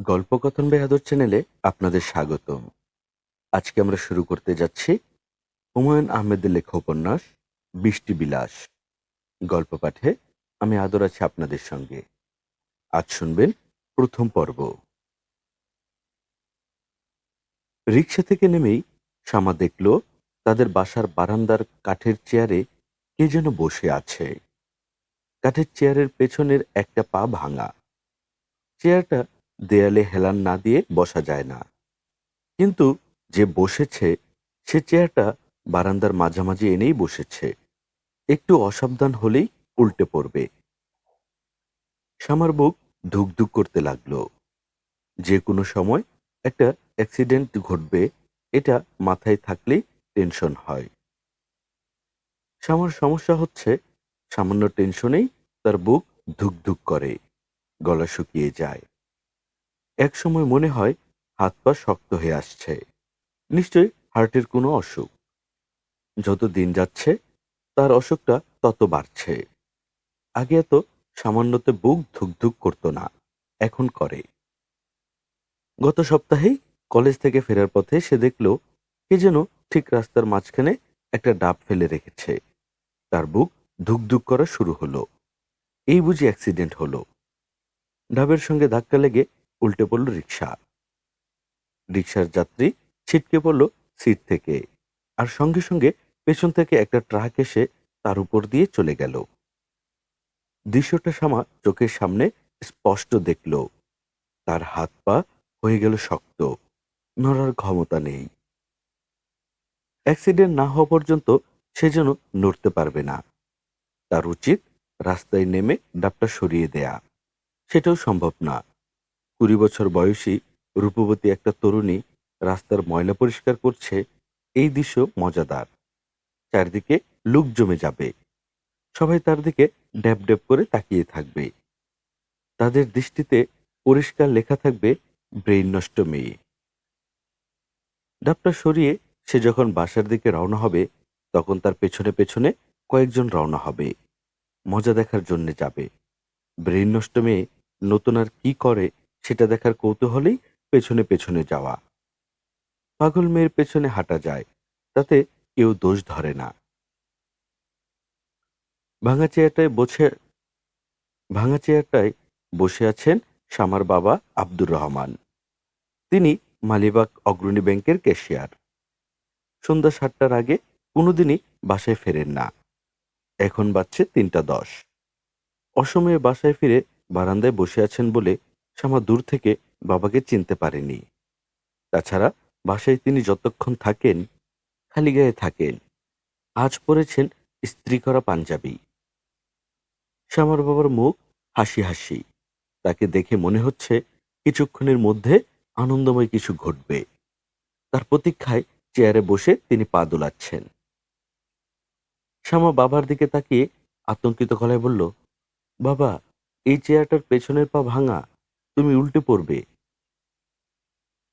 গল্পকথন বেহাদর চ্যানেলে আপনাদের স্বাগতম। আজকে আমরা শুরু করতে যাচ্ছি হুমায়ুন আহমেদের লেখা উপন্যাস বৃষ্টি বিলাস। গল্প পাঠে আমি আদর আছি আপনাদের সঙ্গে। আজ শুনবেন প্রথম পর্ব। রিকশা থেকে নেমেই শামা দেখল তাদের বাসার বারান্দার কাঠের চেয়ারে কে যেন বসে আছে। কাঠের চেয়ারের পেছনের একটা পা ভাঙা। চেয়ারটা দেয়ালে হেলান না দিয়ে বসা যায় না, কিন্তু যে বসেছে সে চেয়ারটা বারান্দার মাঝামাঝি এনেই বসেছে। একটু অসাবধান হলেই উল্টে পড়বে। শামার বুক ধুকধুক করতে লাগলো। যে কোনো সময় একটা অ্যাক্সিডেন্ট ঘটবে, এটা মাথায় থাকলেই টেনশন হয়। শামার সমস্যা হচ্ছে সামান্য টেনশনেই তার বুক ধুকধুক করে, গলা শুকিয়ে যায়। এক সময় মনে হয় হাত পা শক্ত হয়ে আসছে, নিশ্চয়ই হার্টের কোনো অসুখ। যত দিন যাচ্ছে তার অসুখটা তত বাড়ছে। আগে এত সামান্যতে বুক ধুকধুক করতো না, এখন করে। গত সপ্তাহেই কলেজ থেকে ফেরার পথে সে দেখল কে যেন ঠিক রাস্তার মাঝখানে একটা ডাব ফেলে রেখেছে। তার বুক ধুকধুক করা শুরু হলো। এই বুঝি অ্যাক্সিডেন্ট হলো। ডাবের সঙ্গে ধাক্কা লেগে উল্টে পড়ল রিকশা। রিকশার যাত্রী ছিটকে পড়ল সিট থেকে, আর সঙ্গে সঙ্গে পেছন থেকে একটা ট্রাক এসে তার উপর দিয়ে চলে গেল। দৃশ্যটা শামা চোখের সামনে স্পষ্ট দেখল। তার হাত পা হয়ে গেল শক্ত, নড়ার ক্ষমতা নেই। অ্যাক্সিডেন্ট না হওয়া পর্যন্ত সে যেন নড়তে পারবে না। তার উচিত রাস্তায় নেমে ডাবটা সরিয়ে দেয়া। সেটাও সম্ভব না। 20 বছর বয়সী রূপবতী একটা তরুণী রাস্তার ময়লা পরিষ্কার করছে, এই দৃশ্য মজাদার। চারদিকে লোক জমে যাবে। সবাই তার দিকে ড্যাব ড্যাব করে তাকিয়ে থাকবে। তাদের দৃষ্টিতে পরিষ্কার লেখা থাকবে, ব্রেইন নষ্ট মেয়ে। ডাবটা সরিয়ে সে যখন বাসার দিকে রওনা হবে, তখন তার পেছনে পেছনে কয়েকজন রওনা হবে। মজা দেখার জন্যে যাবে। ব্রেইন নষ্ট মেয়ে নতুন আর কি করে সেটা দেখার কৌতূহলেই পেছনে পেছনে যাওয়া। পাগল মেয়ের পেছনে হাঁটা যায়, তাতে কেউ দোষ ধরে না। ভাঙা চেয়ারটায় বসে ভাঙা চেয়ারটায় বসে আছেন শামার বাবা আব্দুর রহমান। তিনি মালিবাগ অগ্রণী ব্যাংকের ক্যাশিয়ার। সন্ধ্যা 7টার আগে কোনোদিনই বাসায় ফেরেন না। এখন বাজছে 3টা 10। অসময়ে বাসায় ফিরে বারান্দায় বসে আছেন বলে শামা দূর থেকে বাবাকে চিনতে পারেনি। তাছাড়া বাসায় তিনি যতক্ষণ থাকেন খালি গায়ে থাকেন। আজ পরেছেন ইস্ত্রি করা পাঞ্জাবি। শ্যামার বাবার মুখ হাসি হাসি। তাকে দেখে মনে হচ্ছে কিছুক্ষণের মধ্যে আনন্দময় কিছু ঘটবে। তার প্রতীক্ষায় চেয়ারে বসে তিনি পা দোলাচ্ছেন। শ্যামা বাবার দিকে তাকিয়ে আতঙ্কিত গলায় বলল, বাবা, এই চেয়ারটার পেছনের পা ভাঙা, তুমি উল্টে পড়বে।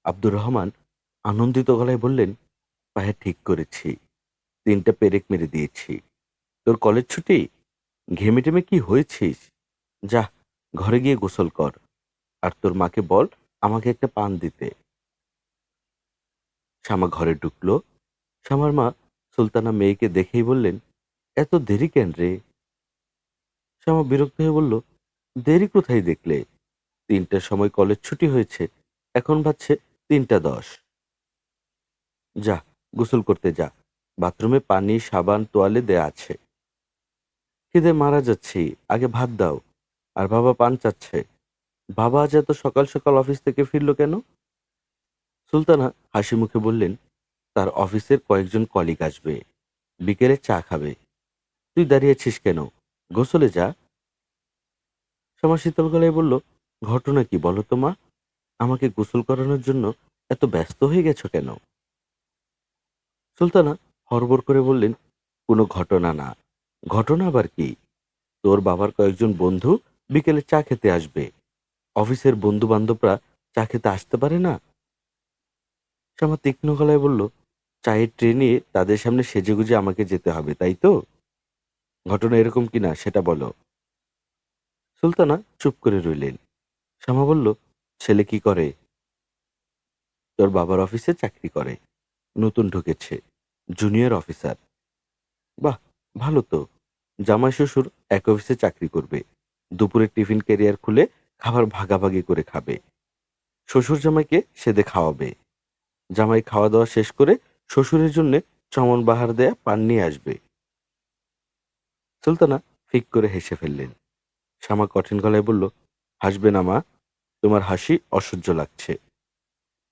আব্দুর রহমান আনন্দিত গলায় বললেন, পায়ে ঠিক করেছি, 3টা পেরেক মেরে দিয়েছি। তোর কলেজ ছুটি? ঘেমে টেমে কি হয়েছিস? যা, ঘরে গিয়ে গোসল কর, আর তোর মাকে বল আমাকে একটা পান দিতে। শ্যামা ঘরে ঢুকলো। শ্যামার মা সুলতানা মেয়েকে দেখেই বললেন, এত দেরি কেন রে? শ্যামা বিরক্ত হয়ে বলল, দেরি কোথায় দেখলে? 3টার সময় কলেজ ছুটি হয়েছে, এখন বাজছে 3টা 10। যা, গোসল করতে যা, বাথরুমে পানি সাবান তোয়ালে দেয়া আছে। খিদে মারা যাচ্ছি, আগে ভাত দাও। আর বাবা পান চাচ্ছে। বাবা আজ এত সকাল সকাল অফিস থেকে ফিরলো কেন? সুলতানা হাসি মুখে বললেন, তার অফিসের কয়েকজন কলিগ আসবে, বিকেলে চা খাবে। তুই দাঁড়িয়েছিস কেন? গোসলে যা। শ্যামা শীতল গলায় বলল, ঘটনা কি বলো তো মা? আমাকে গোসল করানোর জন্য এত ব্যস্ত হয়ে গেছো কেন? সুলতানা হড়বড় করে বললেন, কোনো ঘটনা না। ঘটনা আবার কি? তোর বাবার কয়েকজন বন্ধু বিকেলে চা খেতে আসবে। অফিসের বন্ধু বান্ধবরা চা খেতে আসতে পারে না? শ্যামা তীক্ষ্ণ গলায় বলল, চায়ের ট্রেনে তাদের সামনে সেজেগুজে আমাকে যেতে হবে, তাই তো? ঘটনা এরকম কিনা সেটা বলো। সুলতানা চুপ করে রইলেন। শ্যামা বলল, ছেলে কি করে? তোর বাবার অফিসে চাকরি করে, নতুন ঢুকেছে, জুনিয়র অফিসার। বাহ, ভালো তো। জামাই শ্বশুর এক অফিসে চাকরি করবে, দুপুরে টিফিন ক্যারিয়ার খুলে খাবার ভাগাভাগি করে খাবে। শ্বশুর জামাইকে সেদে খাওয়াবে। জামাই খাওয়া দাওয়া শেষ করে শ্বশুরের জন্য চমন বাহার দেয়া পান নিয়ে আসবে। সুলতানা ফিক করে হেসে ফেললেন। শ্যামা কঠিন গলায় বলল, হাসবে না মা, তোমার হাসি অসহ্য লাগছে।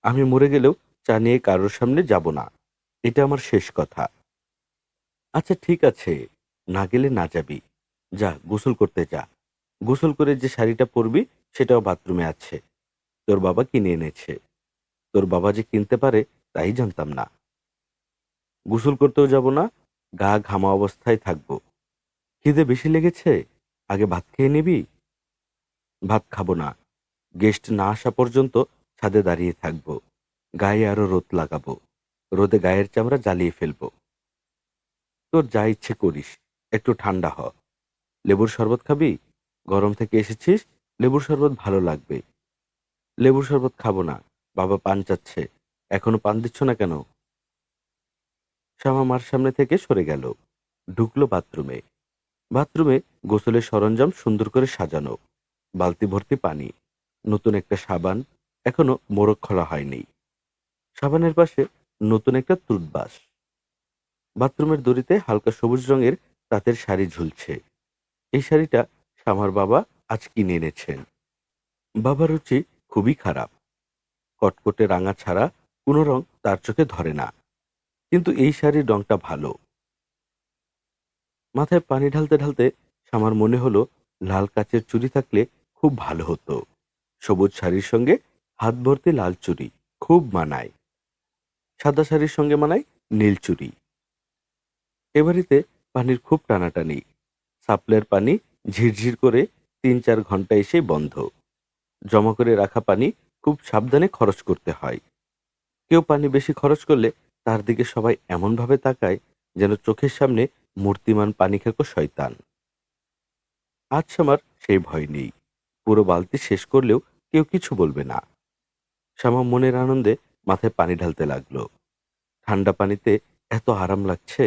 আমি মরে গেলেও চা নিয়ে কারোর সামনে যাব না, এটা আমার শেষ কথা। আচ্ছা ঠিক আছে, না গেলে না যাবি। যা গোসল করতে যা। গোসল করে যে শাড়িটা পরবি সেটাও বাথরুমে আছে, তোর বাবা কিনে এনেছে। তোর বাবা যে কিনতে পারে তাই জানতাম না। গোসল করতেও যাব না, গা ঘামা অবস্থায় থাকবো। খিদে বেশি লেগেছে, আগে ভাত খেয়ে নিবি। ভাত খাবো না, গেস্ট না আসা পর্যন্ত ছাদে দাঁড়িয়ে থাকবো, গায়ে আরো রোদ লাগাবো, রোদে গায়ের চামড়া জ্বালিয়ে ফেলবো। তোর যা ইচ্ছে করিস, একটু ঠান্ডা হ। লেবুর শরবত খাবি? গরম থেকে এসেছিস, লেবুর শরবত ভালো লাগবে। লেবুর শরবত খাবো না, বাবা পান চাচ্ছে। এখনো পান দিচ্ছ না কেন? শ্যামা মার সামনে থেকে সরে গেল, ঢুকলো বাথরুমে। বাথরুমে গোসলের সরঞ্জাম সুন্দর করে সাজানো, বালতি ভর্তি পানি, নতুন একটা সাবান, এখনো মোড়ক খোলা হয়নি। সাবানের পাশে নতুন একটা টুথব্রাশ। বাথরুমের দড়িতে হালকা সবুজ রঙের তাঁতের শাড়ি ঝুলছে। এই শাড়িটা শ্যামার বাবা আজ কিনে এনেছেন। বাবার রুচি খুবই খারাপ, কটকটে রাঙা ছাড়া কোনো রং তার চোখে ধরে না, কিন্তু এই শাড়ির রংটা ভালো। মাথায় পানি ঢালতে ঢালতে শ্যামার মনে হলো লাল কাচের চুড়ি থাকলে খুব ভালো হতো। সবুজ শাড়ির সঙ্গে হাত ভর্তি লাল চুড়ি খুব মানায়। সাদা শাড়ির সঙ্গে মানায় নীল চুড়ি। এ বাড়িতে পানির খুব টানাটানি। সাপ্লাইয়ের পানি ঝিরঝির করে ৩-৪ ঘন্টা এসে বন্ধ। জমা করে রাখা পানি খুব সাবধানে খরচ করতে হয়। কেউ পানি বেশি খরচ করলে তার দিকে সবাই এমনভাবে তাকায় যেন চোখের সামনে মূর্তিমান পানি খেকো শয়তান। আজ শ্যামার সেই ভয় নেই। পুরো বালতি শেষ করলেও কেউ কিছু বলবে না। শ্যামা মনের আনন্দে মাথায় পানি ঢালতে লাগলো। ঠান্ডা পানিতে এত আরাম লাগছে।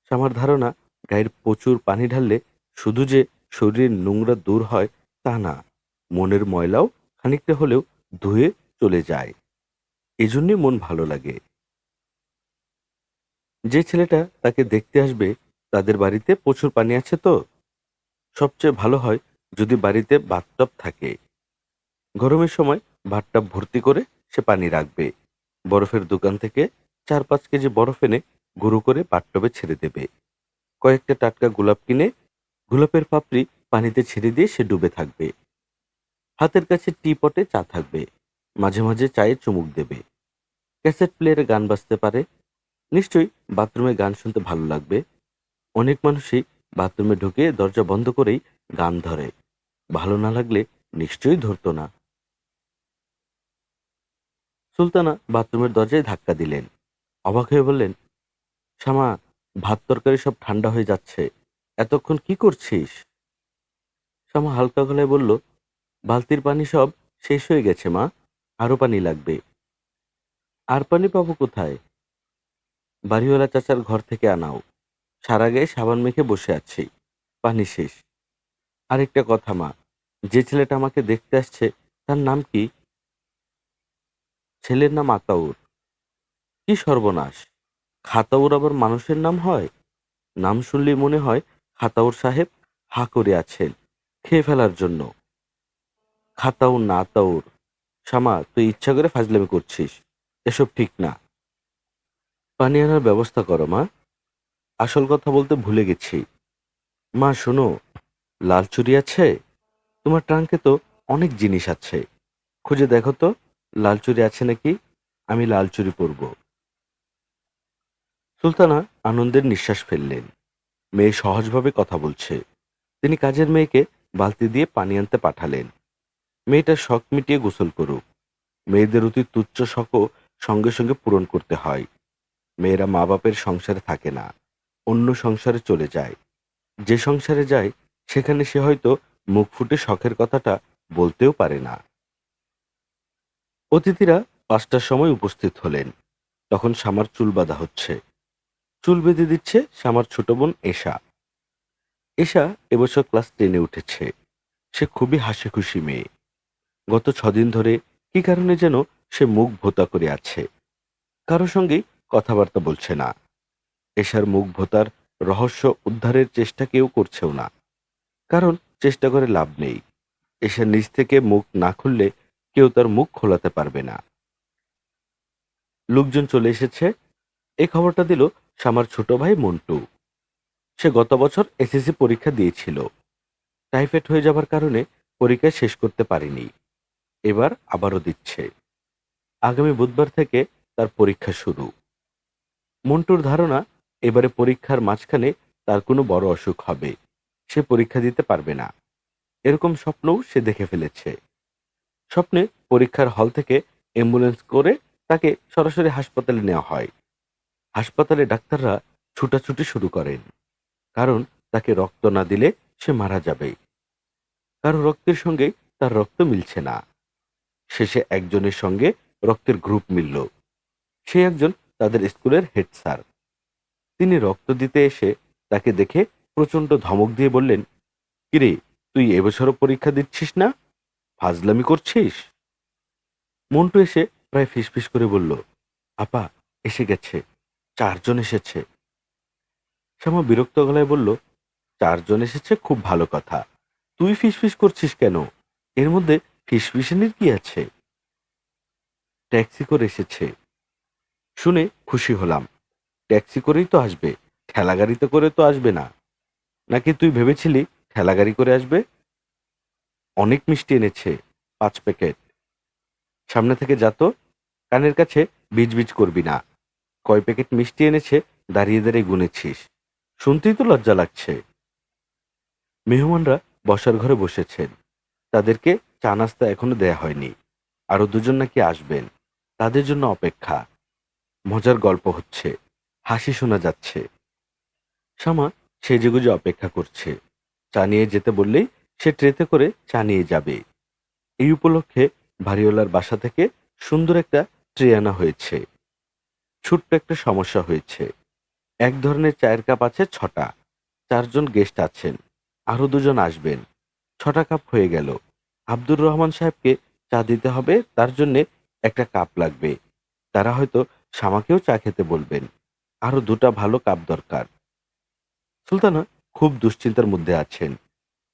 শ্যামার ধারণা, গায়ের প্রচুর পানি ঢাললে শুধু যে শরীরের নোংরা দূর হয় তা না, মনের ময়লাও খানিকটা হলেও ধুয়ে চলে যায়। এজন্যই মন ভালো লাগে। যে ছেলেটা তাকে দেখতে আসবে তাদের বাড়িতে প্রচুর পানি আছে তো। সবচেয়ে ভালো হয় যদি বাড়িতে বাথটব থাকে। গরমের সময় বাথটব ভর্তি করে সে পানি রাখবে। বরফের দোকান থেকে ৪-৫ কেজি বরফ এনে গুঁড়ো করে বাথটবে ছেড়ে দেবে। কয়েকটা টাটকা গোলাপ কিনে গোলাপের পাপড়ি পানিতে ছেড়ে দিয়ে সে ডুবে থাকবে। হাতের কাছে টি পটে চা থাকবে, মাঝে মাঝে চায়ে চুমুক দেবে। ক্যাসেট প্লেয়ারে গান বাজতে পারে। নিশ্চয়ই বাথরুমে গান শুনতে ভালো লাগবে। অনেক মানুষই বাথরুমে ঢুকে দরজা বন্ধ করেই গান ধরে। ভালো না লাগলে নিশ্চয়ই ধরতো না। সুলতানা বাথরুমের দরজায় ধাক্কা দিলেন। অবাক হয়ে বললেন, শ্যামা, ভাত তরকারি সব ঠান্ডা হয়ে যাচ্ছে, এতক্ষণ কি করছিস? শ্যামা হালকা গলায় বলল, বালতির পানি সব শেষ হয়ে গেছে মা, আরো পানি লাগবে। আর পানি পাবো কোথায়? বাড়িওয়ালা চাচার ঘর থেকে আনাও। সারা গায়ে সাবান মেখে বসে আছি, পানি শেষ। আরেকটা কথা মা, যে ছেলেটা আমাকে দেখতে আসছে তার নাম কি? ছেলের নাম আতাউর। কি সর্বনাশ! খাতাউর আবার মানুষের নাম হয়? নাম শুনলেই মনে হয় খাতাউর সাহেব হা করে আছেন খেয়ে ফেলার জন্য। খাতাউর না আতাউর। শামা, তুই ইচ্ছা করে ফাজলামি করছিস, এসব ঠিক না। পানি আনার ব্যবস্থা করো মা। আসল কথা বলতে ভুলে গেছি। মা শোনো, লাল চুড়ি আছে? তোমার ট্রাঙ্কে তো অনেক জিনিস আছে, খুঁজে দেখো তো লাল চুড়ি আছে নাকি। আমি লাল চুড়ি পরব। সুলতানা আনন্দের নিঃশ্বাস ফেললেন। মেয়ে সহজভাবে কথা বলছে। তিনি কাজের মেয়েকে বালতি দিয়ে পানি আনতে পাঠালেন। মেয়েটার শখ মিটিয়ে গোসল করুক। মেয়েদের অতি তুচ্ছ শখও সঙ্গে সঙ্গে পূরণ করতে হয়। মেয়েরা মা বাপের সংসারে থাকে না, অন্য সংসারে চলে যায়। যে সংসারে যায় সেখানে সে হয়তো মুখ ফুটে শখের কথাটা বলতেও পারে না। অতিথিরা 5টার সময় উপস্থিত হলেন। তখন শামার চুল বাঁধা হচ্ছে। চুল বেঁধে দিচ্ছে শামার ছোট বোন এশা। এশা এবছর ক্লাস 10-এ উঠেছে। সে খুবই হাসিখুশি মেয়ে। গত 6 দিন ধরে কি কারণে যেন সে মুখ ভোঁতা করে আছে। কারো সঙ্গেই কথাবার্তা বলছে না। এশার মুখ ভোঁতার রহস্য উদ্ধারের চেষ্টা কেউ করছেও না। কারণ চেষ্টা করে লাভ নেই। এশা নিজ থেকে মুখ না খুললে কেউ তার মুখ খোলাতে পারবে না। লোকজন চলে এসেছে। এই খবরটা দিল শামার ছোট ভাই মন্টু। সে গত বছর এসএসসি পরীক্ষা দিয়েছিল। টাইফয়েড হয়ে যাবার কারণে পরীক্ষা শেষ করতে পারেনি। এবার আবারও দিচ্ছে। আগামী বুধবার থেকে তার পরীক্ষা শুরু। মন্টুর ধারণা এবারে পরীক্ষার মাঝখানে তার কোনো বড় অসুখ হবে। সে পরীক্ষা দিতে পারবে না। এরকম স্বপ্নও সে দেখে ফেলেছে। স্বপ্নে পরীক্ষার হল থেকে অ্যাম্বুলেন্স করে তাকে সরাসরি হাসপাতালে নেওয়া হয়। হাসপাতালে ডাক্তাররা ছুটাছুটি শুরু করেন। কারণ তাকে রক্ত না দিলে সে মারা যাবে। কারো রক্তের সঙ্গে তার রক্ত মিলছে না। শেষে একজনের সঙ্গে রক্তের গ্রুপ মিলল। সে একজন তাদের স্কুলের হেড স্যার। তিনি রক্ত দিতে এসে তাকে দেখে প্রচণ্ড ধমক দিয়ে বললেন, কিরে, তুই এবছরও পরীক্ষা দিচ্ছিস না? ফাজলামি করছিস? মন্টু এসে প্রায় ফিসফিস করে বলল, আপা, এসে গেছে, 4 জন এসেছে। শ্যামা বিরক্ত গলায় বলল, 4 জন এসেছে খুব ভালো কথা, তুই ফিসফিস করছিস কেন? এর মধ্যে ফিসফিসানির কি আছে? ট্যাক্সি করে এসেছে। শুনে খুশি হলাম। ট্যাক্সি করেই তো আসবে, ঠেলা গাড়িতে করে তো আসবে না। নাকি তুই ভেবেছিলি ঠেলা গাড়ি করে আসবে? অনেক মিষ্টি এনেছে, 5 প্যাকেট। সামনে থেকে যা তো, কানের কাছে বিজবিজ করবি না। কয় প্যাকেট মিষ্টি এনেছে দাঁড়িয়ে দাঁড়িয়ে গুনেছিস? শুনতেই তো লজ্জা লাগছে। মেহমানরা বসার ঘরে বসেছেন। তাদেরকে চা নাস্তা এখনো দেয়া হয়নি। আরো 2 জন নাকি আসবেন। তাদের জন্য অপেক্ষা। মজার গল্প হচ্ছে, হাসি শোনা যাচ্ছে। শামা সেজেগুজে অপেক্ষা করছে। চা নিয়ে যেতে বললেই সে ট্রেতে করে চা নিয়ে যাবে। এই উপলক্ষে বাড়িওয়ালার বাসা থেকে সুন্দর একটা ট্রে আনা হয়েছে। ছোট্ট একটা সমস্যা হয়েছে। এক ধরনের চায়ের কাপ আছে 6টা। 4 জন গেস্ট আছেন। আরো 2 জন আসবেন। 6টা কাপ হয়ে গেল। আব্দুর রহমান সাহেবকে চা দিতে হবে, তার জন্যে একটা কাপ লাগবে। তারা হয়তো শামাকেও চা খেতে বলবেন। আরো 2টা ভালো কাপ দরকার। সুলতানা খুব দুশ্চিন্তার মধ্যে আছেন।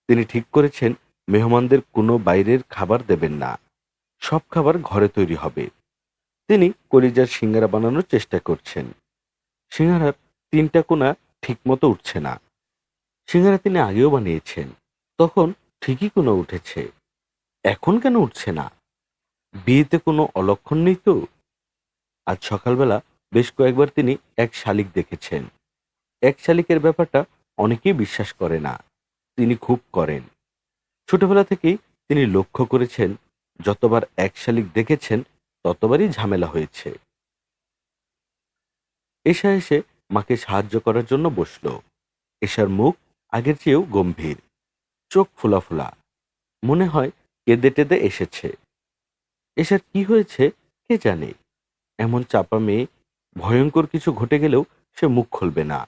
তিনি ঠিক করেছেন মেহমানদের কোনো বাইরের খাবার দেবেন না। সব খাবার ঘরে তৈরি হবে। তিনি কলিজার সিঙ্গারা বানানোর চেষ্টা করছেন। সিঙ্গারার 3টা কোণা ঠিকমতো উঠছে না। সিঙ্গারা তিনি আগেও বানিয়েছেন, তখন ঠিকই কোণা উঠেছে। এখন কেন উঠছে না? বিয়েতে কোনো অলক্ষণ নেই তো? আজ সকালবেলা বেশ কয়েকবার তিনি এক শালিক দেখেছেন। এক শালিকের ব্যাপারটা অনেকেই বিশ্বাস করে না, তিনি খুব করেন। ছোটবেলা থেকেই তিনি লক্ষ্য করেছেন, যতবার এক শালিক দেখেছেন ততবারই ঝামেলা হয়েছে। এশা এসে মাকে সাহায্য করার জন্য বসল। এশার মুখ আগের চেয়েও গম্ভীর, চোখ ফোলা ফোলা। মনে হয় কেঁদে টেদে এসেছে। এশার কি হয়েছে কে জানে। এমন চাপা মেয়ে, ভয়ঙ্কর কিছু ঘটে গেলেও সে মুখ খুলবে না।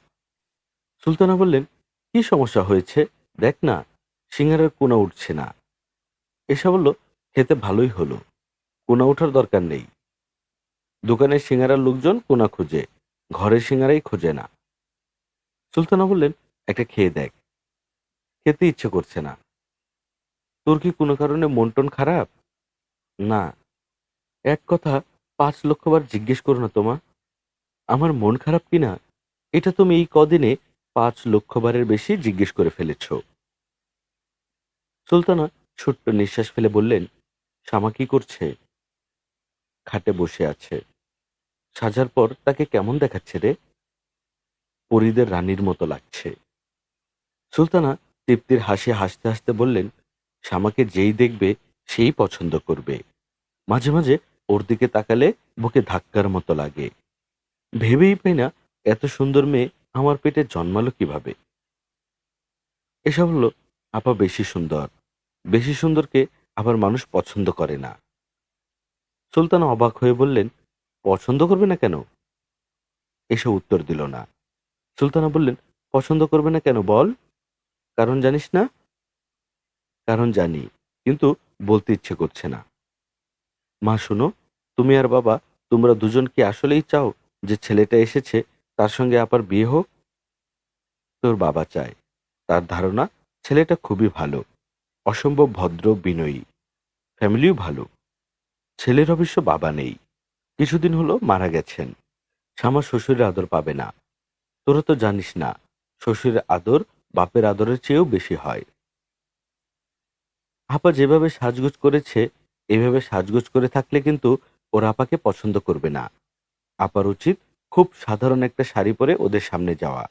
সুলতানা বললেন, কি সমস্যা হয়েছে দেখ না, সিঙ্গারার কোনা উঠছে না। এশা বলল, খেতে ভালোই হলো, কোনা ওঠার দরকার নেই। দোকানের সিঙ্গারার লোকজন কোনা খুঁজে, ঘরের সিঙ্গারাই খোঁজে না। সুলতানা বললেন, একটা খেয়ে দেখ। খেতে ইচ্ছে করছে না। তোর কি কোনো কারণে মন টন খারাপ? না। এক কথা 5 লক্ষবার জিজ্ঞেস করো না তোমা, আমার মন খারাপ কিনা এটা তুমি এই কদিনে 5 লক্ষবারের বেশি জিজ্ঞেস করে ফেলেছ। সুলতানা ছোট্ট নিঃশ্বাস ফেলে বললেন, শামা কি করছে? খাটে বসে আছে। সাজার পর তাকে কেমন দেখাচ্ছে রে? পরীদের রানীর মতো লাগছে। সুলতানা তৃপ্তির হাসি হাসতে হাসতে বললেন, শামাকে যেই দেখবে সেই পছন্দ করবে। মাঝে মাঝে ওর দিকে তাকালে বুকে ধাক্কার মতো লাগে। ভেবেই পাই না এত সুন্দর মেয়ে আমার পেটে জন্মালো কিভাবে। এসব হলো, আপা বেশি সুন্দর। বেশি সুন্দরকে আবার মানুষ পছন্দ করে না। সুলতানা অবাক হয়ে বললেন, পছন্দ করবে না কেন? এসে উত্তর দিল না। সুলতানা বললেন, পছন্দ করবে না কেন বল? কারণ জানিস না? কারণ জানি, কিন্তু বলতে ইচ্ছে করছে না। মা শোনো, তুমি আর বাবা, তোমরা দুজন কি আসলেই চাও যে ছেলেটা এসেছে তার সঙ্গে আবার বিয়ে হোক? তোর বাবা চায়। তার ধারণা ছেলেটা খুবই ভালো, অসম্ভব ভদ্র, বিনয়ী, ফ্যামিলিও ভালো। ছেলের অবশ্য বাবা নেই, কিছুদিন হলো মারা গেছেন। শ্যামা শ্বশুরের আদর পাবে না। তোরা তো জানিস না, শ্বশুরের আদর বাপের আদরের চেয়েও বেশি হয়। আপা যেভাবে সাজগোজ করেছে, এভাবে সাজগোজ করে থাকলে কিন্তু ওরা আপাকে পছন্দ করবে না। আপার উচিত খুব সাধারণ একটা শাড়ি পরে ওদের সামনে যাওয়া।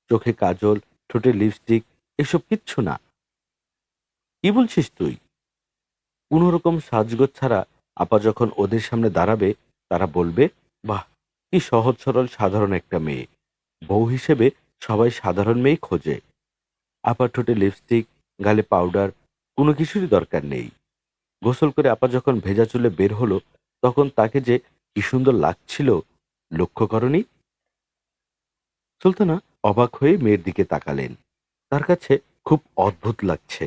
চোখে কাজল, ঠোঁটে লিপস্টিক, এসব কিচ্ছু না। কি বলছিস তুই? কোনোরকম সাজগোজ ছাড়া আপা যখন ওদের সামনে দাঁড়াবে, তারা বলবে, বাহ, কি সহজ সরল সাধারণ একটা মেয়ে। বউ হিসেবে সবাই সাধারণ মেয়েই খোঁজে। আপার ঠোঁটে লিপস্টিক, গালে পাউডার, কোনো কিছুরই দরকার নেই। গোসল করে আপা যখন ভেজা চুলে বের হলো, তখন তাকে যে কি সুন্দর লাগছিল, লক্ষ্য করনি? সুলতানা অবাক হয়ে মেয়ের দিকে তাকালেন। তার কাছে খুব অদ্ভুত লাগছে।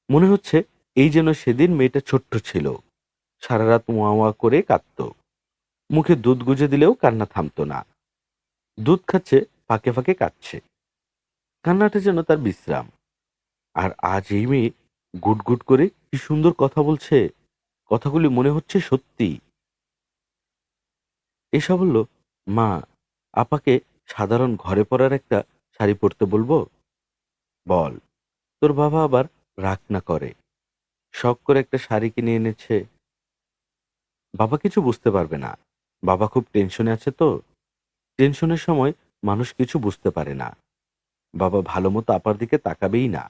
মনে হচ্ছে এই যেন সেদিন মেয়েটা ছোট্ট ছিল, সারা রাত ওয়া ওয়া করে কাঁদত। মুখে দুধ গুজে দিলেও কান্না থামতো না। দুধ খাচ্ছে, ফাঁকে ফাঁকে কাঁদছে। কান্নাটা যেন তার বিশ্রাম। আর আজ এই মেয়ে গুট করে কি সুন্দর কথা বলছে, কথাগুলি মনে হচ্ছে সত্যি। এসব বলল, মা, আপাকে সাধারণ ঘরে পরার একটা শাড়ি পরতে বলবো? বল। তোর বাবা আবার রাগ না করে? শখ করে একটা শাড়ি কিনে এনেছে। বাবা কিছু বুঝতে পারবে না। বাবা খুব টেনশনে আছে তো। টেনশনের সময় মানুষ কিছু বুঝতে পারে না। বাবা ভালো মতো আপার দিকে তাকাবেই না।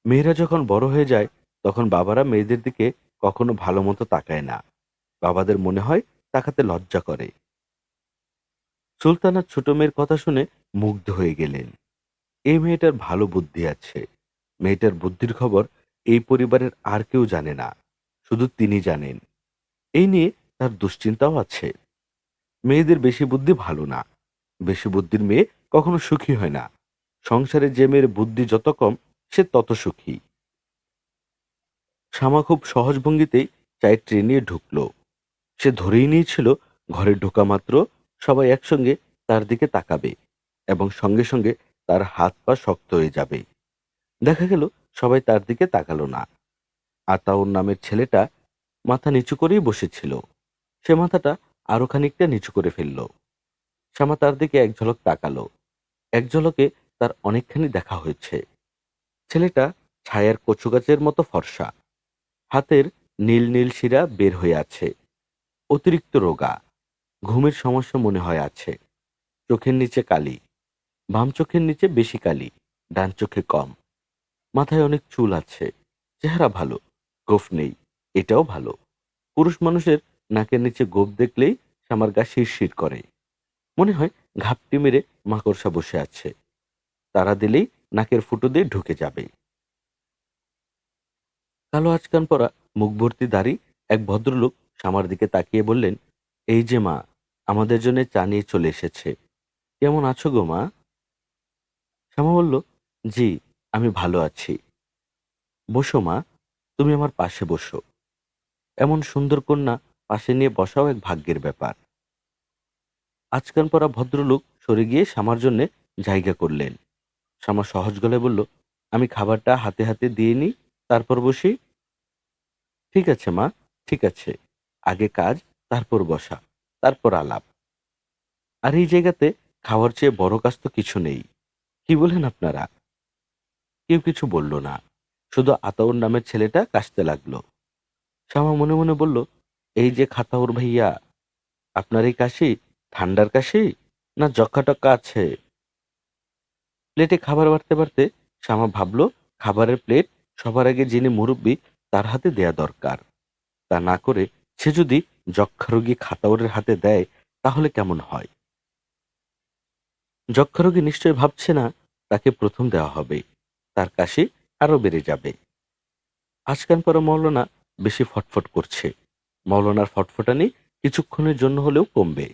মেয়েরা যখন বড় হয়ে যায়, তখন বাবারা মেয়েদের দিকে কখনো ভালো মতো তাকায় না। বাবাদের মনে হয় তাকাতে লজ্জা করে। সুলতানা ছোট মেয়ের কথা শুনে মুগ্ধ হয়ে গেলেন। এই মেয়েটার ভালো বুদ্ধি আছে। মেয়েটার বুদ্ধির খবর এই পরিবারের আর কেউ জানে না, শুধু তিনি জানেন। এই নিয়ে তার দুশ্চিন্তাও আছে। মেয়েদের বেশি বুদ্ধি ভালো না। বেশি বুদ্ধির মেয়ে কখনো সুখী হয় না। সংসারে যে মেয়ের বুদ্ধি যত কম, সে তত সুখী। শ্যামা খুব সহজ ভঙ্গিতেই চায়ের ট্রে নিয়ে ঢুকলো। সে ধরেই নিয়েছিল ঘরে ঢোকা মাত্র সবাই একসঙ্গে তার দিকে তাকাবে এবং সঙ্গে সঙ্গে তার হাত পা শক্ত হয়ে যাবে। দেখা গেল সবাই তার দিকে তাকালো না। আতাউর নামের ছেলেটা মাথা নিচু করেই বসেছিল। সে মাথাটা আরো খানিকটা নিচু করে ফেলল। শ্যামা তার দিকে এক ঝলক তাকালো। এক ঝলকে তার অনেকখানি দেখা হয়েছে। ছেলেটা ছায়ার কচু গাছের মতো ফর্সা। হাতের নীল নীল শিরা বের হয়ে আছে। অতিরিক্ত রোগা। ঘুমের সমস্যা মনে হয় আছে। চোখের নিচে কালি। বাম চোখের নিচে বেশি কালি, ডান চোখে কম। মাথায় অনেক চুল আছে। চেহারা ভালো, গোঁফ নেই, এটাও ভালো। পুরুষ মানুষের নাকের নিচে গোঁফ দেখলেই শ্যামার গা শিরশির করে। মনে হয় ঘাপটি মেরে মাকড়সা বসে আছে, তারা দিলেই নাকের ফুটো দিয়ে ঢুকে যাবে। কালো আচকান পরা, মুখ ভর্তি দাড়ি এক ভদ্রলোক শ্যামার দিকে তাকিয়ে বললেন, এই যে মা, আমাদের জন্য চা নিয়ে চলে এসেছে। কেমন আছো গো মা? শ্যামা বলল, জি, আমি ভালো আছি। বসো মা, তুমি আমার পাশে বসো। এমন সুন্দর কন্যা পাশে নিয়ে বসাও এক ভাগ্যের ব্যাপার। আচকান পরা ভদ্রলোক সরে গিয়ে শ্যামার জন্য জায়গা করলেন। শ্যামা সহজ গলায় বলল, আমি খাবারটা হাতে হাতে দিয়ে নিই, তারপর বসি। ঠিক আছে মা, ঠিক আছে। আগে কাজ, তারপর বসা, তারপর আলাপ। আর এই জায়গাতে খাওয়ার চেয়ে বড় কাজ তো কিছু নেই। কি বলেন আপনারা? কেউ কিছু বলল না। শুধু আতাউর নামের ছেলেটা কাশতে লাগলো। শ্যামা মনে মনে বলল, এই যে খাতাউর ভাইয়া, আপনার এই কাশি ঠান্ডার কাশি না যক্কা টক্কা আছে? প্লেটে খাবার বাড়তে বাড়তে শ্যামা ভাবল, খাবারের প্লেট সবার আগে যিনি মুরব্বী তার হাতে দেয়া দরকার। তা না করে সে যদি যক্ষ্মারোগী খাতাউরের হাতে দেয়, তাহলে কেমন হয়? যক্ষ্মারোগী নিশ্চয় ভাবছে না তাকে প্রথম দেওয়া হবে। তার কাশি আরো বেড়ে যাবে। আজকান পরা মৌলানা বেশি ফটফট করছে। মৌলানার ফটফটানি কিছুক্ষণের জন্য হলেও কমবে।